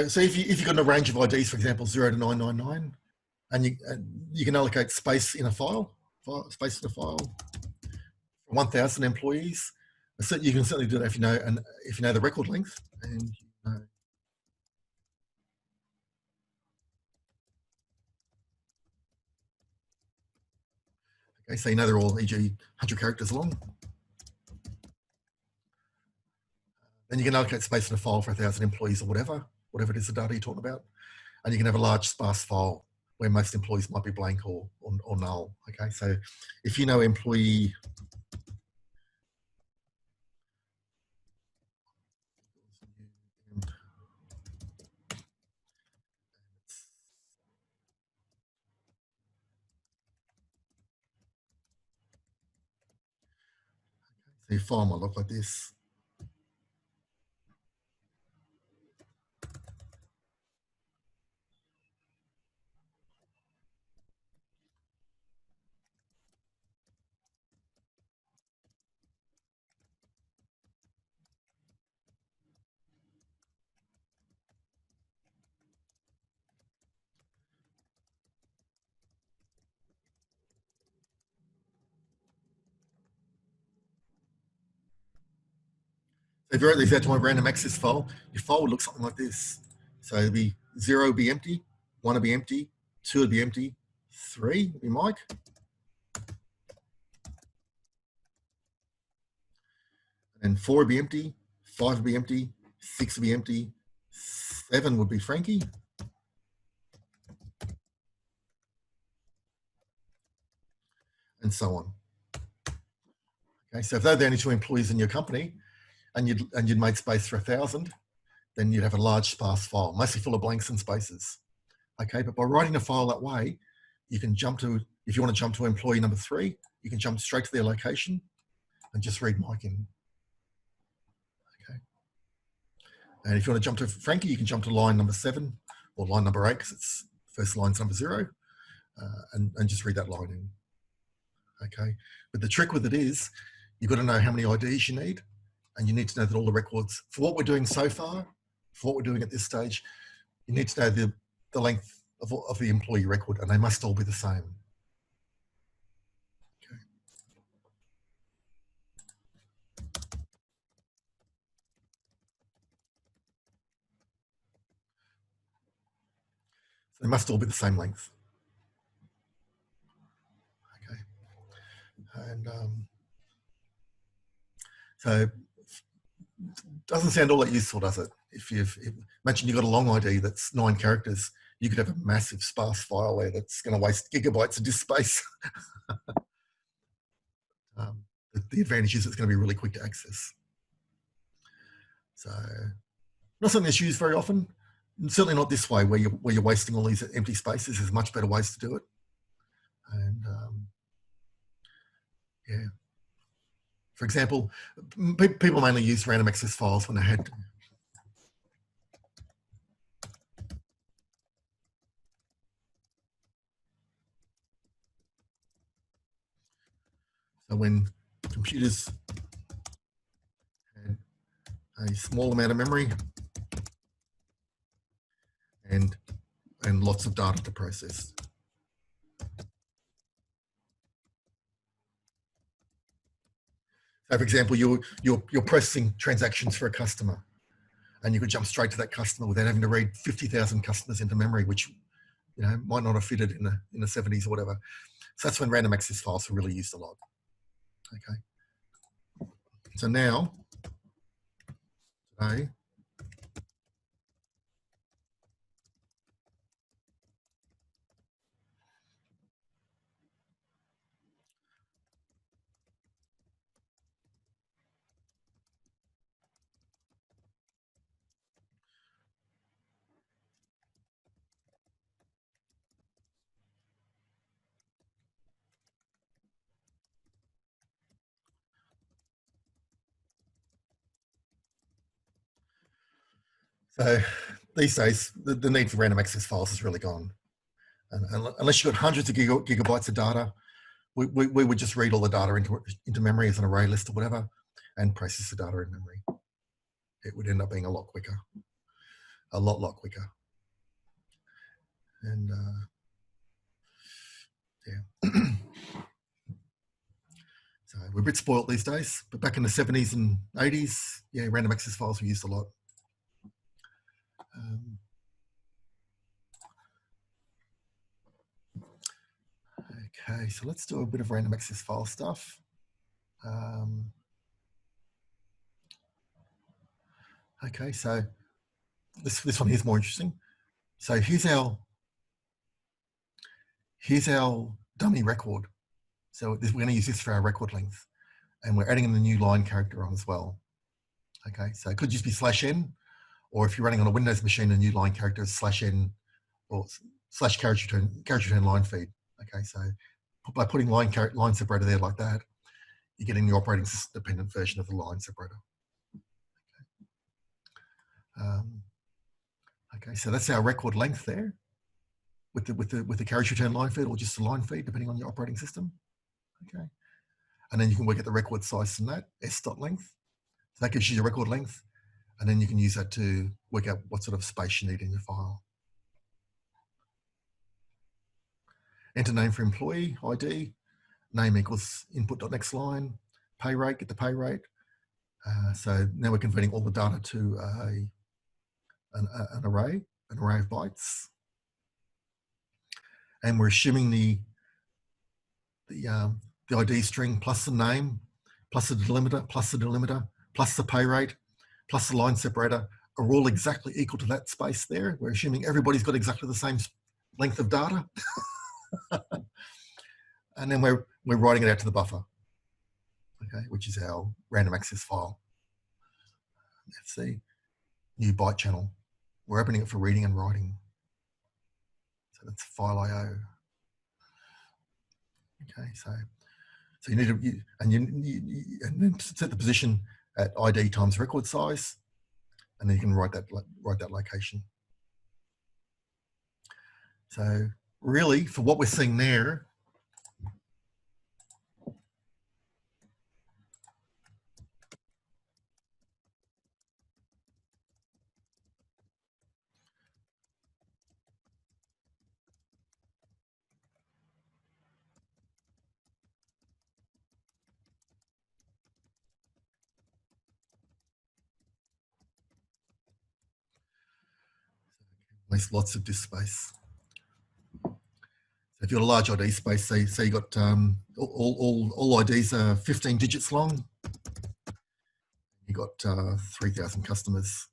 So if you've got a range of IDs, for example, 0 to 999, and you can allocate space in a file for 1,000 employees. So you can certainly do that if you know the record length, and okay, so you know they're all, e.g., 100 characters long. Then you can allocate space in a file for 1,000 employees or whatever it is the data you're talking about. And you can have a large sparse file where most employees might be blank or null. Okay, so if you know employee so your file might look like this. So if you wrote these out to my random access file, your file would look something like this. So it'd be 0 would be empty, 1 would be empty, 2 would be empty, 3 would be Mike. And 4 would be empty, 5 would be empty, 6 would be empty, 7 would be Frankie. And so on. Okay, so if they're the only 2 employees in your company, and you'd made space for 1,000, then you'd have a large sparse file, mostly full of blanks and spaces. Okay, but by writing a file that way, you can jump to, if you want to jump to employee number 3, you can jump straight to their location and just read Mike in. Okay. And if you want to jump to Frankie, you can jump to line number 7 or line number 8, because it's first line's number 0, and just read that line in. Okay, but the trick with it is you've got to know how many IDs you need, and you need to know that all the records, for what we're doing so far, for what we're doing at this stage, you need to know the length of the employee record, and they must all be the same. Okay. So they must all be the same length. Okay. And so doesn't sound all that useful, does it? Imagine you've got a long ID that's 9 characters, you could have a massive sparse file there that's going to waste gigabytes of disk space. The advantage is it's going to be really quick to access. So not something that's used very often, and certainly not this way where you're wasting all these empty spaces. There's much better ways to do it. And yeah, for example, people mainly used random access files when they had to. So when computers had a small amount of memory and lots of data to process. So for example, you're processing transactions for a customer, and you could jump straight to that customer without having to read 50,000 customers into memory, which might not have fitted in the 70s or whatever. So that's when random access files are really used a lot. Okay. So now, today, so these days, the need for random access files is really gone. And unless you've got hundreds of gigabytes of data, we would just read all the data into memory as an array list or whatever, and process the data in memory. It would end up being a lot quicker, a lot quicker. And yeah. So we're a bit spoiled these days, but back in the 70s and 80s, yeah, random access files were used a lot. Okay, so let's do a bit of random access file stuff. Okay, so this one here is more interesting. So here's our dummy record. So we're going to use this for our record length, and we're adding in the new line character on as well. Okay, so it could just be /n, or if you're running on a Windows machine, a new line character is /n or /character return line feed. Okay, so by putting line separator there like that, you're getting the operating system dependent version of the line separator. Okay, so that's our record length there, with the carriage return line feed or just the line feed, depending on your operating system. Okay, and then you can work at the record size from that s.length. So that gives you your record length, and then you can use that to work out what sort of space you need in your file. Enter name for employee ID, name equals input.next line, pay rate, get the pay rate. So now we're converting all the data to an array of bytes, and we're assuming the ID string plus the name plus the delimiter plus the pay rate plus the line separator are all exactly equal to that space there. We're assuming everybody's got exactly the same length of data. And then we're writing it out to the buffer, okay, which is our random access file. Let's see, new byte channel. We're opening it for reading and writing. So that's file IO. Okay, so you need to, and then set the position at ID times record size, and then you can write that location. So really, for what we're seeing there, waste lots of disk space. So if you've got a large ID space, say you got all IDs are 15 digits long, you got 3,000 customers,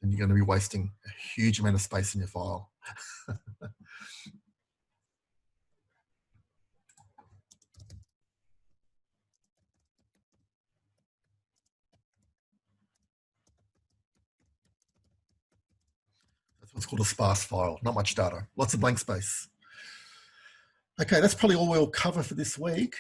and you're going to be wasting a huge amount of space in your file. That's what's called a sparse file, not much data, lots of blank space. Okay, that's probably all we'll cover for this week.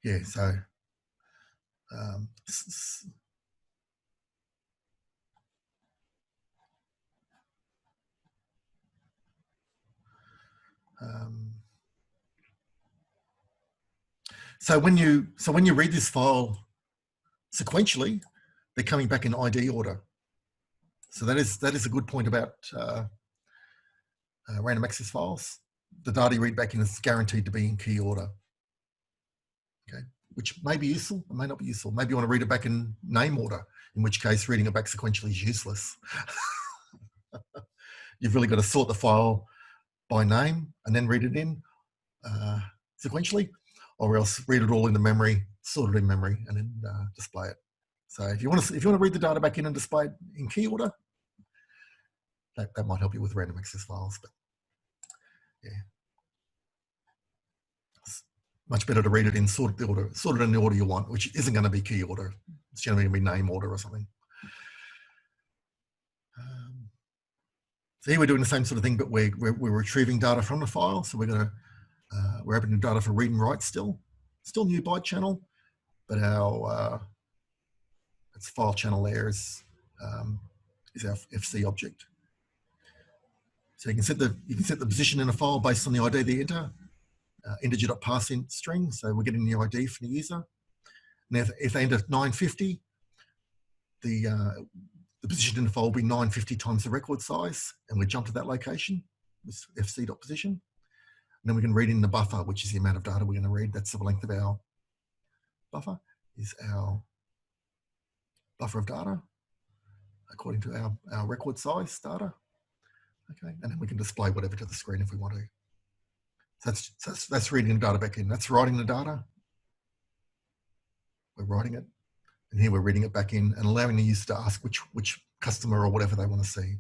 Yeah, so so when you read this file sequentially, they're coming back in ID order. So that is a good point about random access files. The data you read back in is guaranteed to be in key order. Okay, which may be useful, it may not be useful. Maybe you want to read it back in name order, in which case reading it back sequentially is useless. You've really got to sort the file by name and then read it in sequentially, or else read it all into memory, sort it in memory, and then display it. So if you want to read the data back in and display it in key order, that might help you with random access files. But yeah, it's much better to read it in sort it in the order you want, which isn't going to be key order. It's generally going to be name order or something. So here we're doing the same sort of thing, but we're retrieving data from the file. So we're opening data for read and write still new byte channel, but our its file channel there is our FC object. So you can set the position in a file based on the ID they enter, integer.parseInt string. So we're getting the ID from the user. Now if they enter 950, the position in the file will be 950 times the record size, and we jump to that location with fc.position. And then we can read in the buffer, which is the amount of data we're going to read. That's the length of our buffer, is our buffer of data according to our record size data. Okay, and then we can display whatever to the screen if we want to. So that's reading the data back in. That's writing the data. We're writing it, and here we're reading it back in and allowing the user to ask which customer or whatever they want to see.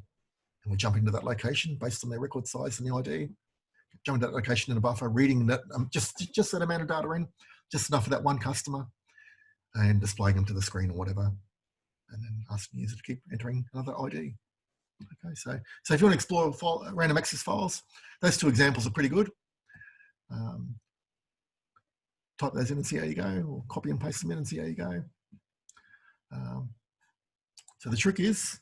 And we jump into that location based on their record size and the ID. Jump into that location in a buffer, reading that just that amount of data in, just enough for that one customer, and displaying them to the screen or whatever, and then asking the user to keep entering another ID. Okay, so if you want to explore random access files, those two examples are pretty good. Type those in and see how you go, or copy and paste them in and see how you go. So the trick is,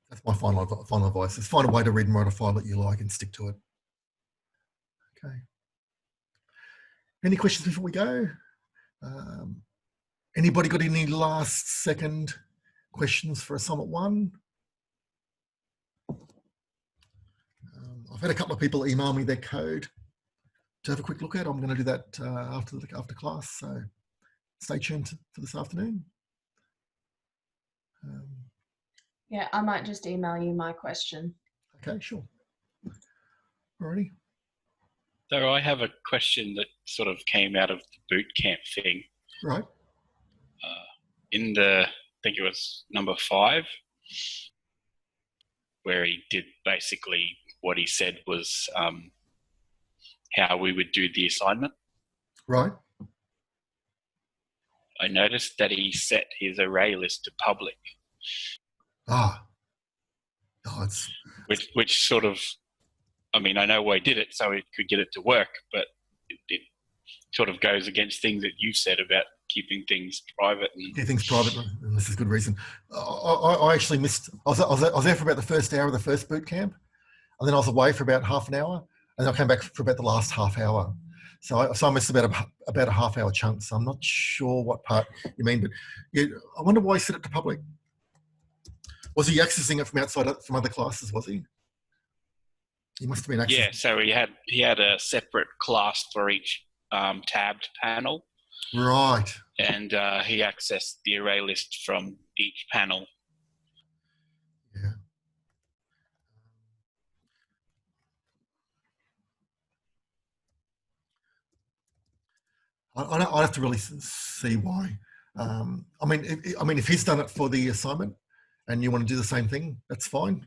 that's my final advice, is find a way to read and write a file that you like and stick to it. Okay. Any questions before we go? Anybody got any last second questions for Assigment 1? I've had a couple of people email me their code to have a quick look at. I'm going to do that after class, so stay tuned for this afternoon. Yeah, I might just email you my question. Okay, sure. Alrighty. So I have a question that sort of came out of the boot camp thing. Right. In I think it was number 5, where he did basically what he said was how we would do the assignment. Right. I noticed that he set his array list to public. Ah. Oh, which sort of, I mean, I know why he did it, so he could get it to work, but it sort of goes against things that you said about keeping things private. Yeah, things private, and this is good reason. I actually missed, I was there for about the first hour of the first boot camp, and then I was away for about half an hour, and I came back for about the last half hour. So I missed about a half hour chunk, so I'm not sure what part you mean, but yeah, I wonder why he set it to public. Was he accessing it from outside, from other classes, was he? He must have been accessing. Yeah, so he had a separate class for each tabbed panel. Right. And he accessed the array list from each panel. Yeah. I'd have to really see why. I mean, if he's done it for the assignment and you want to do the same thing, that's fine.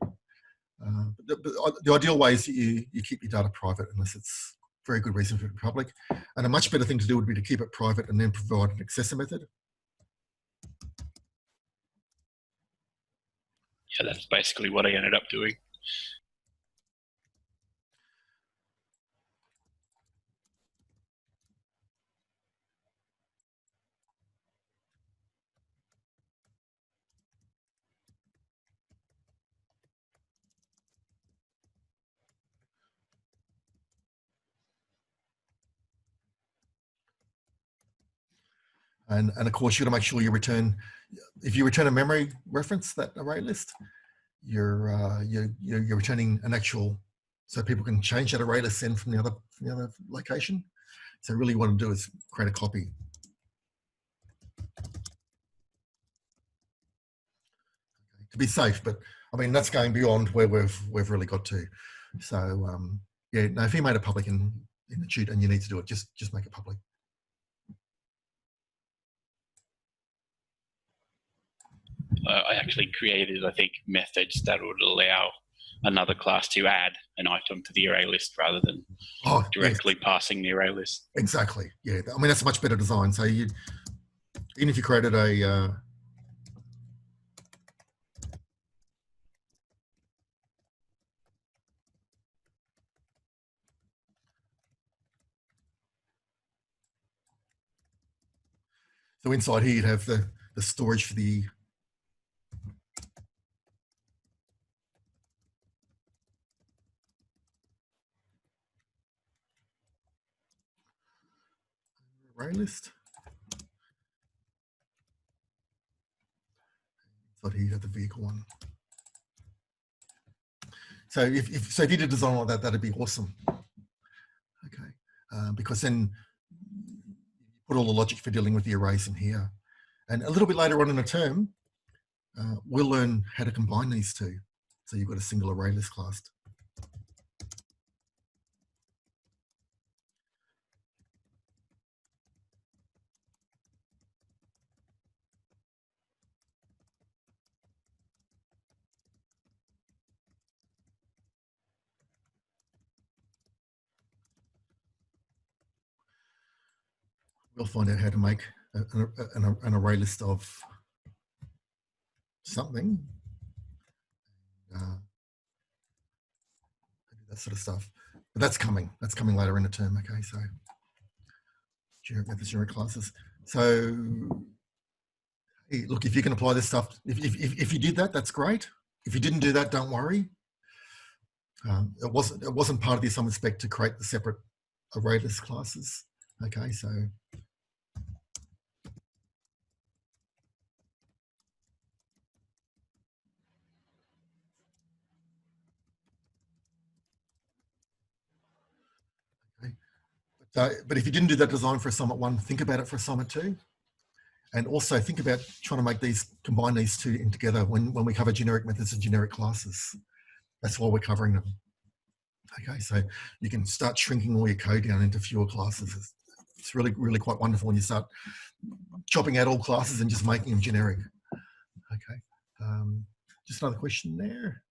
But the ideal way is that you keep your data private unless it's very good reason for it to be public. And a much better thing to do would be to keep it private and then provide an accessor method. Yeah, that's basically what I ended up doing. And of course, you got to make sure you return, if you return a memory reference, that array list, you're returning an actual, so people can change that array list then from the other location. So really what you want to do is create a copy. To be safe, but I mean that's going beyond where we've really got to. So yeah, no, if you made it public in the cheat and you need to do it, just make it public. I actually created, I think, methods that would allow another class to add an item to the array list rather than directly passing the array list. Exactly. Yeah, I mean that's a much better design. So even if you created a so inside here you'd have the storage for the array list. Inside here you have the vehicle one. So if you did a design like that, that'd be awesome. Okay, because then you put all the logic for dealing with the arrays in here. And a little bit later on in the term, we'll learn how to combine these two. So you've got a single array list class. We'll find out how to make an array list of something. That sort of stuff. But that's coming. That's coming later in the term. Okay, so generic classes. So hey, look, if you can apply this stuff, if you did that, that's great. If you didn't do that, don't worry. It wasn't part of the assignment spec to create the separate array list classes. Okay, so but if you didn't do that design for assignment 1, think about it for assignment 2. And also think about trying to make combine these two in together when we cover generic methods and generic classes. That's why we're covering them. Okay, so you can start shrinking all your code down into fewer classes. It's really, really quite wonderful when you start chopping out all classes and just making them generic. Okay, just another question there.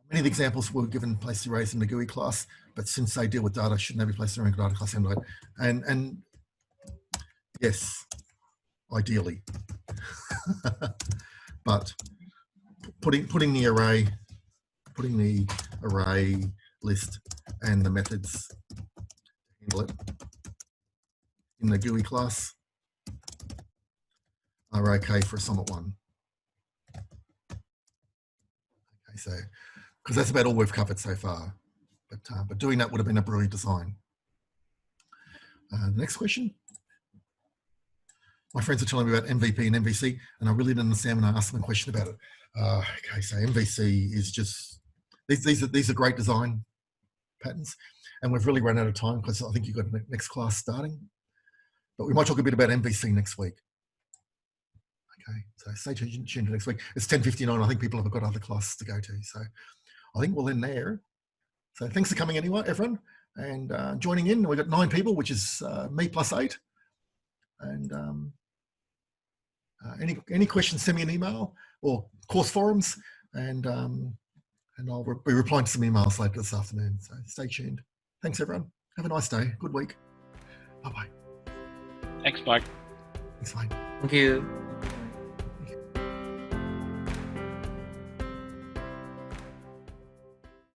Many of the examples were given place arrays in the GUI class, but since they deal with data, shouldn't they be placed in a data class anyway? And yes, ideally, but putting the array list and the methods handle it in the GUI class are okay for assignment 1. Okay, so because that's about all we've covered so far, but doing that would have been a brilliant design. The next question. My friends are telling me about MVP and MVC, and I really didn't understand when I asked them a question about it. Okay, so MVC is just, these are great design patterns, and we've really run out of time because I think you've got the next class starting. But we might talk a bit about MVC next week. Okay, so stay tuned next week. It's 10:59. I think people have got other classes to go to. So I think we'll end there. So thanks for coming anyway, everyone, and joining in. We've got 9 people, which is me plus 8. And any questions, send me an email or course forums, and I'll be replying to some emails later this afternoon. So stay tuned. Thanks, everyone. Have a nice day. Good week. Bye-bye. Thanks, Mike. Thanks, Mike. Thank you.